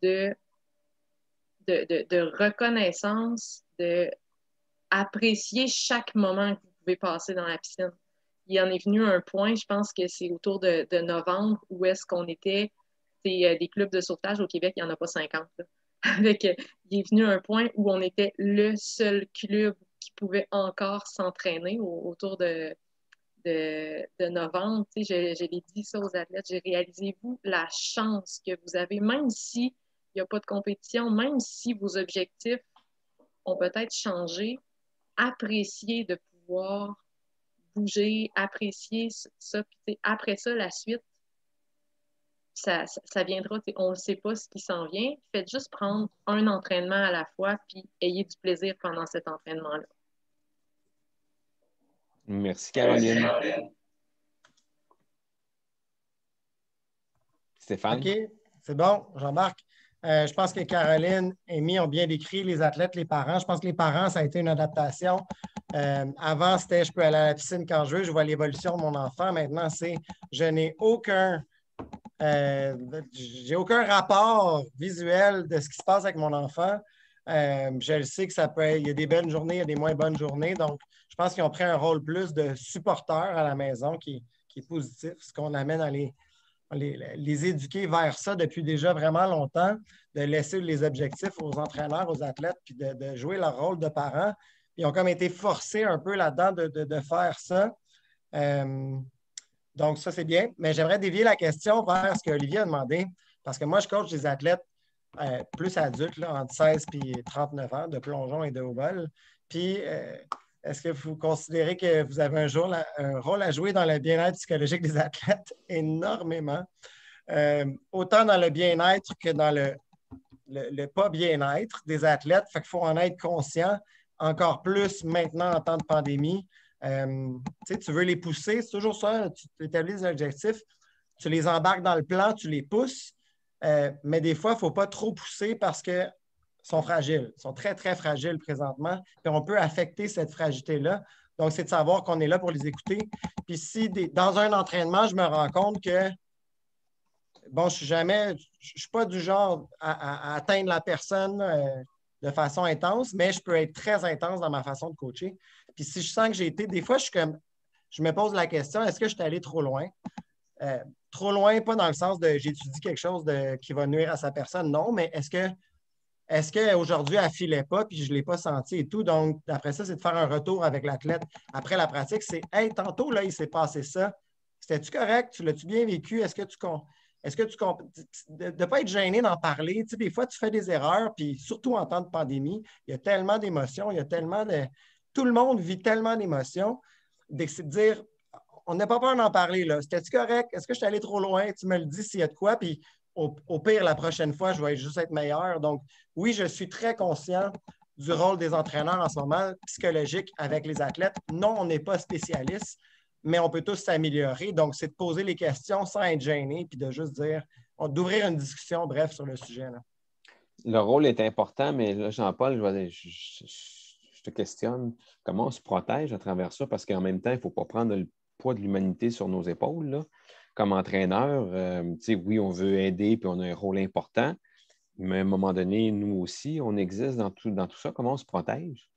Speaker 4: de reconnaissance, d'apprécier chaque moment que vous pouvez passer dans la piscine. Il en est venu un point, je pense que c'est autour de novembre, où est-ce qu'on était, des clubs de sauvetage au Québec, il n'y en a pas 50. Avec, il est venu un point où on était le seul club qui pouvait encore s'entraîner autour de novembre. Je l'ai dit ça aux athlètes, j'ai réalisé, vous, la chance que vous avez, même s'il n'y a pas de compétition, même si vos objectifs ont peut-être changé, apprécier de pouvoir bouger, apprécier ça. Puis, après ça, la suite, ça viendra. On ne sait pas ce qui s'en vient. Faites juste prendre un entraînement à la fois, puis ayez du plaisir pendant cet entraînement-là.
Speaker 1: Merci, Caroline. Stéphane?
Speaker 6: OK, c'est bon, j'embarque. Je pense que Caroline et Amy ont bien décrit les athlètes, les parents. Je pense que les parents, ça a été une adaptation. Avant, c'était je peux aller à la piscine quand je veux, je vois l'évolution de mon enfant. Maintenant, c'est je n'ai aucun rapport visuel de ce qui se passe avec mon enfant. Je le sais que il y a des bonnes journées, il y a des moins bonnes journées. Donc, je pense qu'ils ont pris un rôle plus de supporter à la maison qui est positif, ce qu'on amène à les éduquer vers ça depuis déjà vraiment longtemps, de laisser les objectifs aux entraîneurs, aux athlètes, puis de jouer leur rôle de parents. Ils ont comme été forcés un peu là-dedans de faire ça. Donc, ça, c'est bien. Mais j'aimerais dévier la question vers ce qu'Olivier a demandé, parce que moi, je coach des athlètes plus adultes, là, entre 16 et 39 ans, de plongeon et de haut vol. Puis, est-ce que vous considérez que vous avez un rôle à jouer dans le bien-être psychologique des athlètes? Énormément. Autant dans le bien-être que dans le pas bien-être des athlètes. Fait qu'il faut en être conscient, encore plus maintenant en temps de pandémie. Tu veux les pousser, c'est toujours ça, tu établis des objectifs, tu les embarques dans le plan, tu les pousses, mais des fois, il ne faut pas trop pousser parce qu'ils sont fragiles, ils sont très, très fragiles présentement, puis on peut affecter cette fragilité-là. Donc, c'est de savoir qu'on est là pour les écouter. Puis si dans un entraînement, je me rends compte que, bon, je ne suis pas du genre à atteindre la personne de façon intense, mais je peux être très intense dans ma façon de coacher. Puis si je sens que j'ai été, des fois, je me pose la question, est-ce que je suis allé trop loin? Trop loin, pas dans le sens de j'étudie quelque chose qui va nuire à sa personne, non, mais est-ce qu'aujourd'hui, elle ne filait pas puis je ne l'ai pas senti et tout? Donc, après ça, c'est de faire un retour avec l'athlète. Après la pratique, c'est « Hey, tantôt, là, il s'est passé ça. C'était-tu correct? Tu l'as-tu bien vécu? Est-ce que tu de ne pas être gêné d'en parler. Tu sais, des fois, tu fais des erreurs, puis surtout en temps de pandémie, il y a tellement d'émotions, il y a tellement de... Tout le monde vit tellement d'émotions. C'est de dire, on n'a pas peur d'en parler, là. C'était-tu correct? Est-ce que je suis allé trop loin? Tu me le dis s'il y a de quoi, puis au pire, la prochaine fois, je vais juste être meilleur. Donc, oui, je suis très conscient du rôle des entraîneurs en ce moment, psychologique avec les athlètes. Non, on n'est pas spécialiste, mais on peut tous s'améliorer. Donc, c'est de poser les questions sans être gêné, puis de juste dire, d'ouvrir une discussion, bref, sur le sujet. Là.
Speaker 1: Le rôle est important, mais là, Jean-Paul, je te questionne, comment on se protège à travers ça? Parce qu'en même temps, il ne faut pas prendre le poids de l'humanité sur nos épaules. Là. Comme entraîneur, oui, on veut aider, puis on a un rôle important, mais à un moment donné, nous aussi, on existe dans tout ça. Comment on se protège?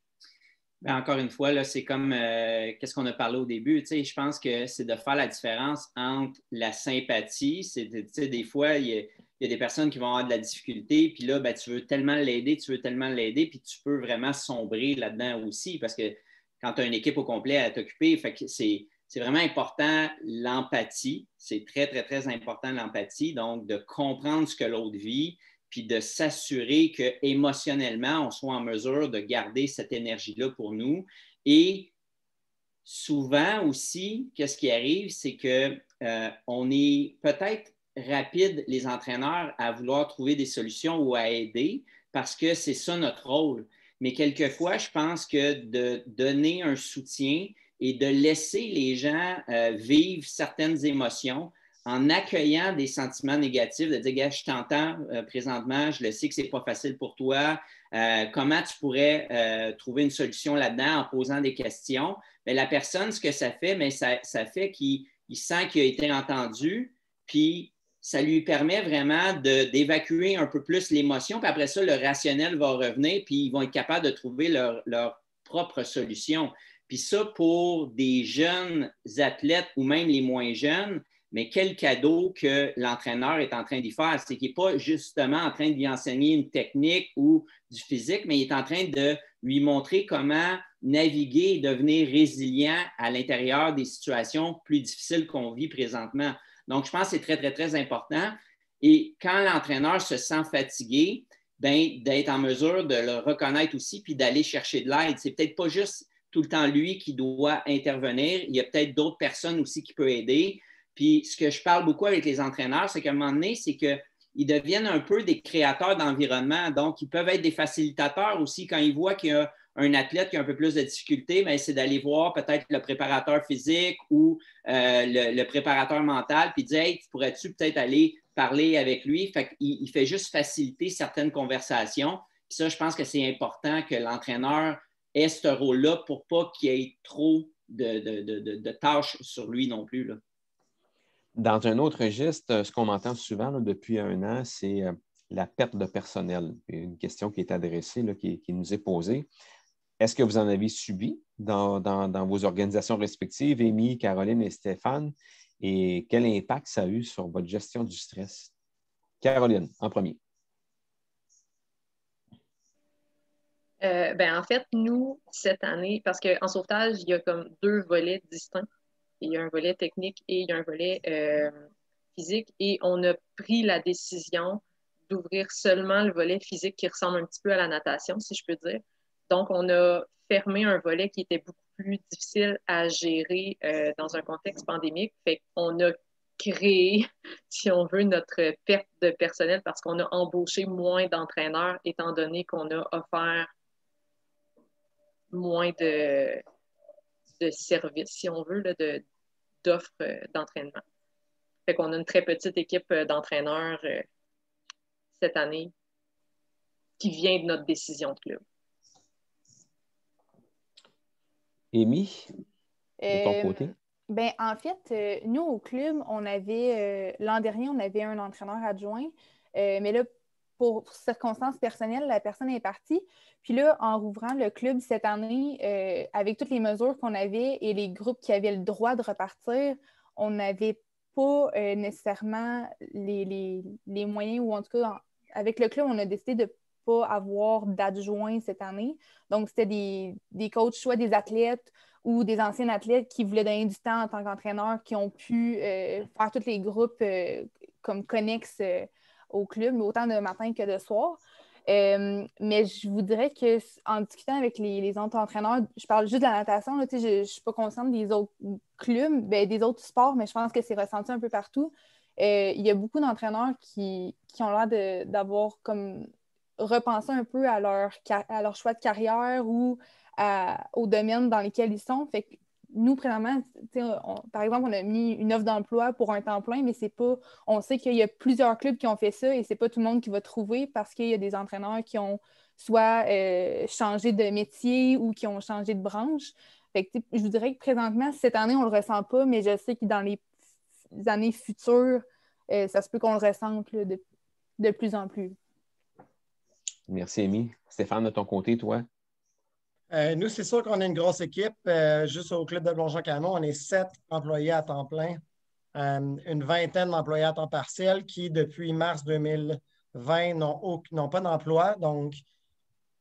Speaker 7: Bien, encore une fois, là, c'est comme qu'est-ce qu'on a parlé au début. Je pense que c'est de faire la différence entre la sympathie. Des fois, il y a des personnes qui vont avoir de la difficulté, puis là, ben, tu veux tellement l'aider, puis tu peux vraiment sombrer là-dedans aussi, parce que quand tu as une équipe au complet à t'occuper, fait que c'est vraiment important l'empathie. C'est très, très, très important l'empathie. Donc, de comprendre ce que l'autre vit, puis de s'assurer qu'émotionnellement, on soit en mesure de garder cette énergie-là pour nous. Et souvent aussi, qu'est-ce qui arrive, c'est qu'on est peut-être rapide, les entraîneurs, à vouloir trouver des solutions ou à aider parce que c'est ça notre rôle. Mais quelquefois, je pense que de donner un soutien et de laisser les gens vivre certaines émotions en accueillant des sentiments négatifs, de dire, gars, je t'entends présentement, je le sais que ce n'est pas facile pour toi, comment tu pourrais trouver une solution là-dedans en posant des questions. Mais la personne, ce que ça fait, mais ça fait qu'il sent qu'il a été entendu, puis ça lui permet vraiment d'évacuer un peu plus l'émotion, puis après ça, le rationnel va revenir, puis ils vont être capables de trouver leur propre solution. Puis ça, pour des jeunes athlètes ou même les moins jeunes, mais quel cadeau que l'entraîneur est en train d'y faire. C'est qu'il n'est pas justement en train de lui enseigner une technique ou du physique, mais il est en train de lui montrer comment naviguer et devenir résilient à l'intérieur des situations plus difficiles qu'on vit présentement. Donc, je pense que c'est très, très, très important. Et quand l'entraîneur se sent fatigué, bien, d'être en mesure de le reconnaître aussi puis d'aller chercher de l'aide. C'est peut-être pas juste tout le temps lui qui doit intervenir. Il y a peut-être d'autres personnes aussi qui peuvent aider. Puis, ce que je parle beaucoup avec les entraîneurs, c'est qu'à un moment donné, c'est qu'ils deviennent un peu des créateurs d'environnement. Donc, ils peuvent être des facilitateurs aussi. Quand ils voient qu'il y a un athlète qui a un peu plus de difficultés, bien, c'est d'aller voir peut-être le préparateur physique ou le préparateur mental, puis dire, hey, pourrais-tu peut-être aller parler avec lui? Fait qu'il fait juste faciliter certaines conversations. Puis ça, je pense que c'est important que l'entraîneur ait ce rôle-là pour pas qu'il y ait trop de tâches sur lui non plus, là.
Speaker 1: Dans un autre registre, ce qu'on entend souvent là, depuis un an, c'est la perte de personnel. Une question qui est adressée, là, qui nous est posée. Est-ce que vous en avez subi dans vos organisations respectives, Amy, Caroline et Stéphane? Et quel impact ça a eu sur votre gestion du stress? Caroline, en premier.
Speaker 4: En fait, nous, cette année, parce qu'en sauvetage, il y a comme 2 volets distincts. Il y a un volet technique et il y a un volet physique. Et on a pris la décision d'ouvrir seulement le volet physique qui ressemble un petit peu à la natation, si je peux dire. Donc, on a fermé un volet qui était beaucoup plus difficile à gérer dans un contexte pandémique. Fait qu'on a créé, si on veut, notre perte de personnel parce qu'on a embauché moins d'entraîneurs étant donné qu'on a offert moins de services, si on veut, là, d'offres d'entraînement. Fait qu'on a une très petite équipe d'entraîneurs cette année qui vient de notre décision de club.
Speaker 1: Amy, de ton côté?
Speaker 5: En fait, nous, au club, on avait, l'an dernier, on avait un entraîneur adjoint, mais là, pour circonstances personnelles, la personne est partie. Puis là, en rouvrant le club cette année, avec toutes les mesures qu'on avait et les groupes qui avaient le droit de repartir, on n'avait pas nécessairement les moyens, ou en tout cas, avec le club, on a décidé de ne pas avoir d'adjoint cette année. Donc, c'était des coachs, soit des athlètes ou des anciens athlètes qui voulaient donner du temps en tant qu'entraîneurs, qui ont pu faire tous les groupes comme connexes au club, autant de matin que de soir. Mais je vous dirais qu'en discutant avec les autres entraîneurs, je parle juste de la natation, là, je ne suis pas consciente des autres clubs, des autres sports, mais je pense que c'est ressenti un peu partout. Il y a beaucoup d'entraîneurs qui ont l'air d'avoir comme repensé un peu à leur choix de carrière ou au domaine dans lequel ils sont. Fait que nous, présentement, par exemple, on a mis une offre d'emploi pour un temps plein, mais c'est pas. On sait qu'il y a plusieurs clubs qui ont fait ça et c'est pas tout le monde qui va trouver parce qu'il y a des entraîneurs qui ont soit changé de métier ou qui ont changé de branche. Fait que, je vous dirais que présentement, cette année, on le ressent pas, mais je sais que dans les années futures, ça se peut qu'on le ressente là, de plus en plus.
Speaker 1: Merci, Amy. Stéphane, de ton côté, toi?
Speaker 6: Nous, c'est sûr qu'on est une grosse équipe. Juste au club de Plongeon-Canon, on est 7 employés à temps plein, une vingtaine d'employés à temps partiel qui, depuis mars 2020, n'ont pas d'emploi. Donc,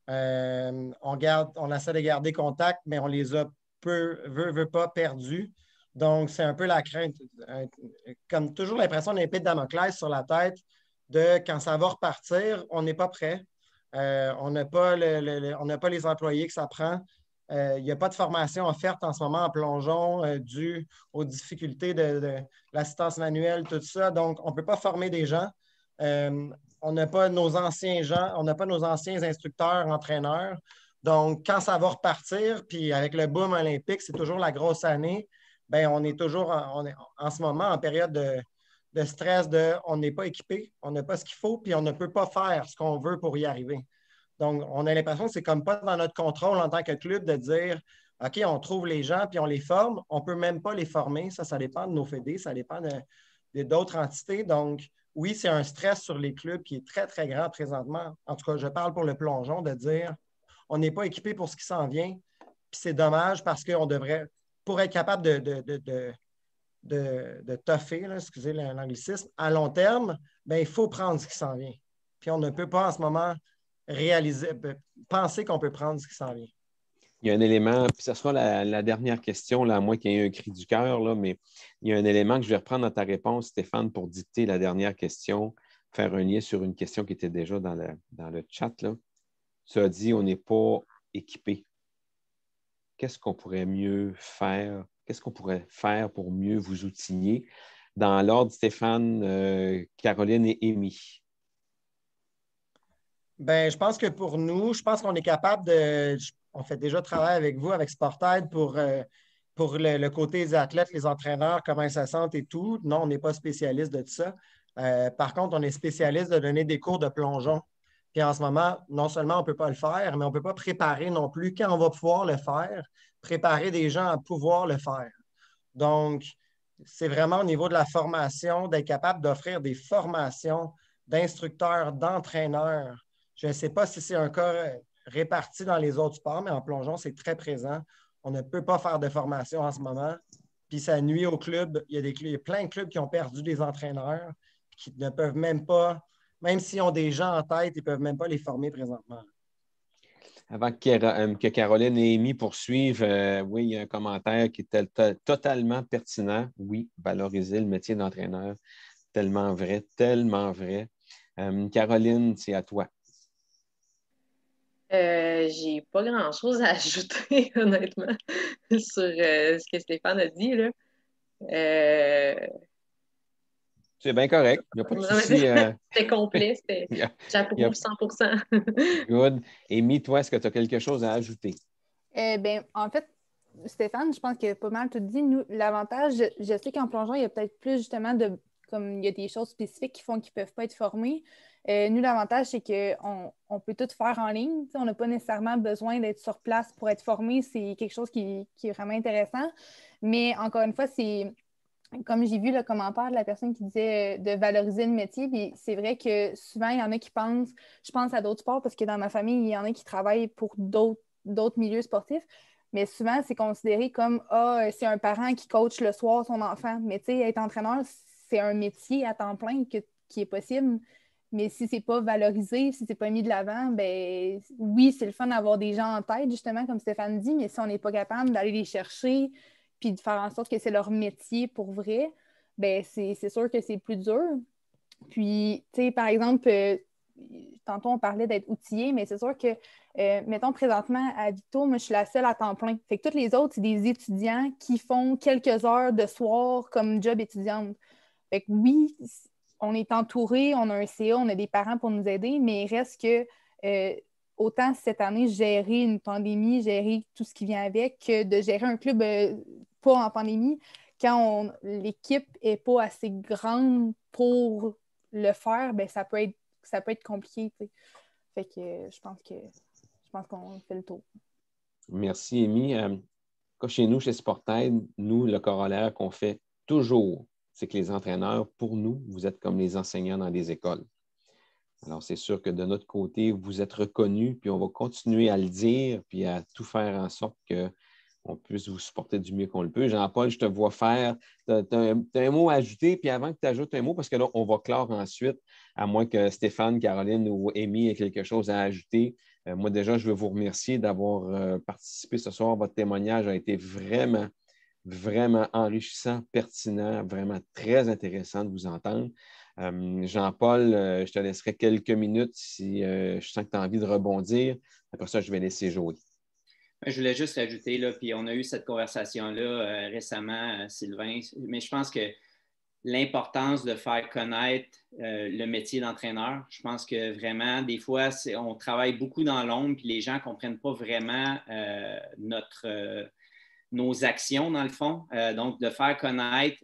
Speaker 6: on essaie de garder contact, mais on les a veut pas perdus. Donc, c'est un peu la crainte. Comme toujours, l'impression d'un épée de Damoclès sur la tête de quand ça va repartir, on n'est pas prêt. On n'a pas les employés que ça prend. Il n'y a pas de formation offerte en ce moment en plongeon due aux difficultés de l'assistance manuelle, tout ça. Donc, on ne peut pas former des gens. On n'a pas nos anciens gens, on n'a pas nos anciens instructeurs, entraîneurs. Donc, quand ça va repartir, puis avec le boom olympique, c'est toujours la grosse année, bien, on est toujours en ce moment en période de stress, on n'est pas équipé, on n'a pas ce qu'il faut, puis on ne peut pas faire ce qu'on veut pour y arriver. Donc, on a l'impression que c'est comme pas dans notre contrôle en tant que club de dire OK, on trouve les gens puis on les forme. On ne peut même pas les former. Ça dépend de nos fédés, ça dépend d'autres entités. Donc, oui, c'est un stress sur les clubs qui est très, très grand présentement. En tout cas, je parle pour le plongeon de dire on n'est pas équipé pour ce qui s'en vient. Puis c'est dommage parce qu'on devrait, pour être capable de toffer, là, excusez l'anglicisme, à long terme, bien, il faut prendre ce qui s'en vient. Puis on ne peut pas en ce moment penser qu'on peut prendre ce qui s'en vient.
Speaker 1: Il y a un élément, puis ce sera la dernière question, là, à moins qu'il y ait un cri du cœur, là, mais il y a un élément que je vais reprendre dans ta réponse, Stéphane, pour dicter la dernière question, faire un lien sur une question qui était déjà dans le chat. Là. Tu as dit on n'est pas équipé. Qu'est-ce qu'on pourrait mieux faire? Qu'est-ce qu'on pourrait faire pour mieux vous outiller? Dans l'ordre, Stéphane, Caroline et Amy.
Speaker 6: Bien, je pense que pour nous, je pense qu'on est capable de. On fait déjà travail avec vous, avec Sportaid, pour le côté des athlètes, les entraîneurs, comment ils se sentent et tout. Non, on n'est pas spécialiste de tout ça. Par contre, on est spécialiste de donner des cours de plongeon. Puis en ce moment, non seulement on ne peut pas le faire, mais on ne peut pas préparer non plus, quand on va pouvoir le faire, préparer des gens à pouvoir le faire. Donc, c'est vraiment au niveau de la formation, d'être capable d'offrir des formations d'instructeurs, d'entraîneurs. Je ne sais pas si c'est un cas réparti dans les autres sports, mais en plongeon, c'est très présent. On ne peut pas faire de formation en ce moment. Puis ça nuit au club. Il y a plein de clubs qui ont perdu des entraîneurs qui ne peuvent même pas, même s'ils ont des gens en tête, ils ne peuvent même pas les former présentement.
Speaker 1: Avant que Caroline et Amy poursuivent, oui, il y a un commentaire qui est totalement pertinent. Oui, valoriser le métier d'entraîneur. Tellement vrai, tellement vrai. Caroline, c'est à toi.
Speaker 4: J'ai pas grand-chose à ajouter, honnêtement, sur ce que Stéphane a dit, là.
Speaker 1: C'est bien correct. Il n'y a pas de souci.
Speaker 4: C'était complet. J'approuve 100%.
Speaker 1: Good. Amy, toi, est-ce que tu as quelque chose à ajouter?
Speaker 5: Ben, en fait, Stéphane, je pense qu'il a pas mal tout dit. Nous, l'avantage, je sais qu'en plongeon, il y a peut-être plus justement comme il y a des choses spécifiques qui font qu'ils ne peuvent pas être formés. Nous, l'avantage, c'est qu'on peut tout faire en ligne. On n'a pas nécessairement besoin d'être sur place pour être formé. C'est quelque chose qui est vraiment intéressant. Mais encore une fois, c'est comme j'ai vu le commentaire de la personne qui disait de valoriser le métier, puis c'est vrai que souvent, il y en a qui pensent, je pense à d'autres sports parce que dans ma famille, il y en a qui travaillent pour d'autres milieux sportifs, mais souvent, c'est considéré comme c'est un parent qui coach le soir son enfant. Mais tu sais, être entraîneur, c'est un métier à temps plein qui est possible. Mais si c'est pas valorisé, si c'est pas mis de l'avant, ben oui, c'est le fun d'avoir des gens en tête, justement, comme Stéphane dit, mais si on n'est pas capable d'aller les chercher puis de faire en sorte que c'est leur métier pour vrai, ben c'est sûr que c'est plus dur. Puis, tu sais, par exemple, tantôt on parlait d'être outillé, mais c'est sûr que, mettons, présentement, à Victo, moi, je suis la seule à temps plein. Fait que tous les autres, c'est des étudiants qui font quelques heures de soir comme job étudiante. Fait que oui, on est entouré, on a un CA, on a des parents pour nous aider, mais il reste que autant cette année, gérer une pandémie, gérer tout ce qui vient avec, que de gérer un club pas en pandémie, quand l'équipe n'est pas assez grande pour le faire, ben ça peut être compliqué. T'sais. Fait que je pense qu'on fait le tour.
Speaker 1: Merci, Amy. Chez nous, chez Sportaid, nous, le corollaire qu'on fait toujours, c'est que les entraîneurs, pour nous, vous êtes comme les enseignants dans des écoles. Alors, c'est sûr que de notre côté, vous êtes reconnus, puis on va continuer à le dire, puis à tout faire en sorte qu'on puisse vous supporter du mieux qu'on le peut. Jean-Paul, je te vois faire. Tu as un mot à ajouter, puis avant que tu ajoutes un mot, parce que là, on va clore ensuite, à moins que Stéphane, Caroline ou Amy aient quelque chose à ajouter. Moi, déjà, je veux vous remercier d'avoir participé ce soir. Votre témoignage a été vraiment, vraiment enrichissant, pertinent, vraiment très intéressant de vous entendre. Jean-Paul, je te laisserai quelques minutes si je sens que tu as envie de rebondir. Après ça, je vais laisser Joey.
Speaker 7: Je voulais juste rajouter, là, puis on a eu cette conversation-là récemment, Sylvain, mais je pense que l'importance de faire connaître le métier d'entraîneur. Je pense que vraiment, des fois, on travaille beaucoup dans l'ombre, puis les gens ne comprennent pas vraiment nos actions, dans le fond. Donc, de faire connaître,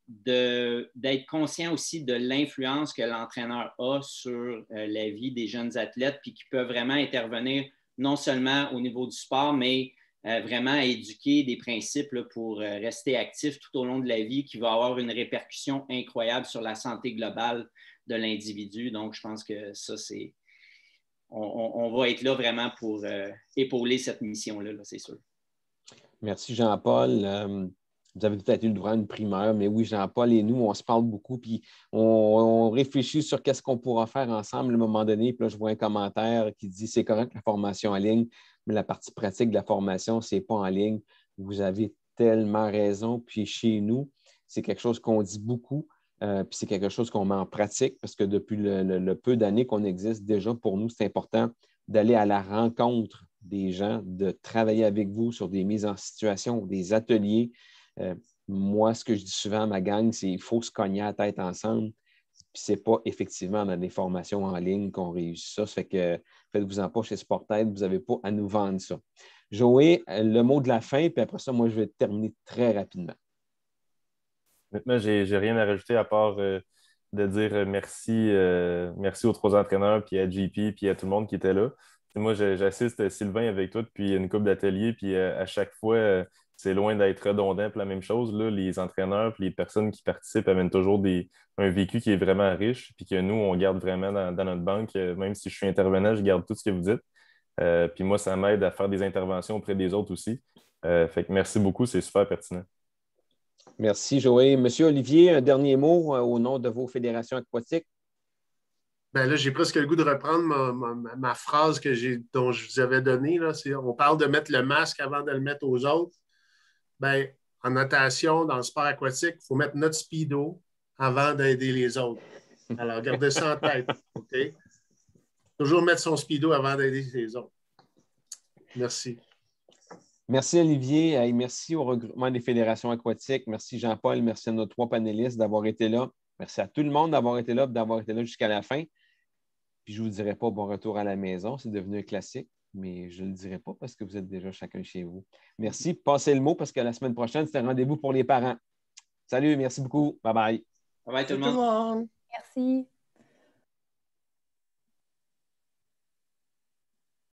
Speaker 7: d'être conscient aussi de l'influence que l'entraîneur a sur la vie des jeunes athlètes, puis qui peut vraiment intervenir non seulement au niveau du sport, mais vraiment à éduquer des principes là, pour rester actif tout au long de la vie, qui va avoir une répercussion incroyable sur la santé globale de l'individu. Donc, je pense que ça, c'est... On va être là vraiment pour épauler cette mission-là, là, c'est sûr.
Speaker 1: Merci, Jean-Paul. Vous avez peut-être eu le droit à une primeur, mais oui, Jean-Paul et nous, on se parle beaucoup, puis on réfléchit sur qu'est-ce qu'on pourra faire ensemble à un moment donné. Puis là, je vois un commentaire qui dit « C'est correct la formation en ligne, mais la partie pratique de la formation, ce n'est pas en ligne. » Vous avez tellement raison. Puis chez nous, c'est quelque chose qu'on dit beaucoup, puis c'est quelque chose qu'on met en pratique parce que depuis le peu d'années qu'on existe, déjà pour nous, c'est important d'aller à la rencontre des gens, de travailler avec vous sur des mises en situation, des ateliers. Moi, ce que je dis souvent à ma gang, c'est qu'il faut se cogner la tête ensemble. Puis ce n'est pas effectivement dans des formations en ligne qu'on réussit ça. Ça fait que faites-vous-en pas chez Sportaid, vous n'avez pas à nous vendre ça. Joey, le mot de la fin, puis après ça, moi, je vais terminer très rapidement.
Speaker 3: Maintenant, je n'ai rien à rajouter à part de dire merci aux 3 entraîneurs, puis à JP, puis à tout le monde qui était là. Et moi, j'assiste Sylvain avec toi depuis une couple d'ateliers, puis à chaque fois, c'est loin d'être redondant pour la même chose. Là, les entraîneurs puis les personnes qui participent amènent toujours un vécu qui est vraiment riche, puis que nous, on garde vraiment dans notre banque. Même si je suis intervenant, je garde tout ce que vous dites. Puis moi, ça m'aide à faire des interventions auprès des autres aussi. Fait que merci beaucoup, c'est super pertinent.
Speaker 1: Merci, Joey. Monsieur Olivier, un dernier mot au nom de vos fédérations aquatiques.
Speaker 2: Ben là, j'ai presque le goût de reprendre ma phrase dont je vous avais donnée. Là. On parle de mettre le masque avant de le mettre aux autres. Ben, en natation, dans le sport aquatique, il faut mettre notre speedo avant d'aider les autres. Alors, gardez ça en tête. OK? Toujours mettre son speedo avant d'aider les autres. Merci.
Speaker 1: Merci, Olivier. Et merci au regroupement des fédérations aquatiques. Merci, Jean-Paul. Merci à nos 3 panélistes d'avoir été là. Merci à tout le monde d'avoir été là et d'avoir été là jusqu'à la fin. Puis je ne vous dirai pas bon retour à la maison. C'est devenu un classique, mais je ne le dirai pas parce que vous êtes déjà chacun chez vous. Merci. Passez le mot parce que la semaine prochaine, c'est un rendez-vous pour les parents. Salut, merci beaucoup. Bye-bye.
Speaker 7: Bye-bye tout le
Speaker 6: Tout le
Speaker 7: monde.
Speaker 6: monde.
Speaker 5: Merci.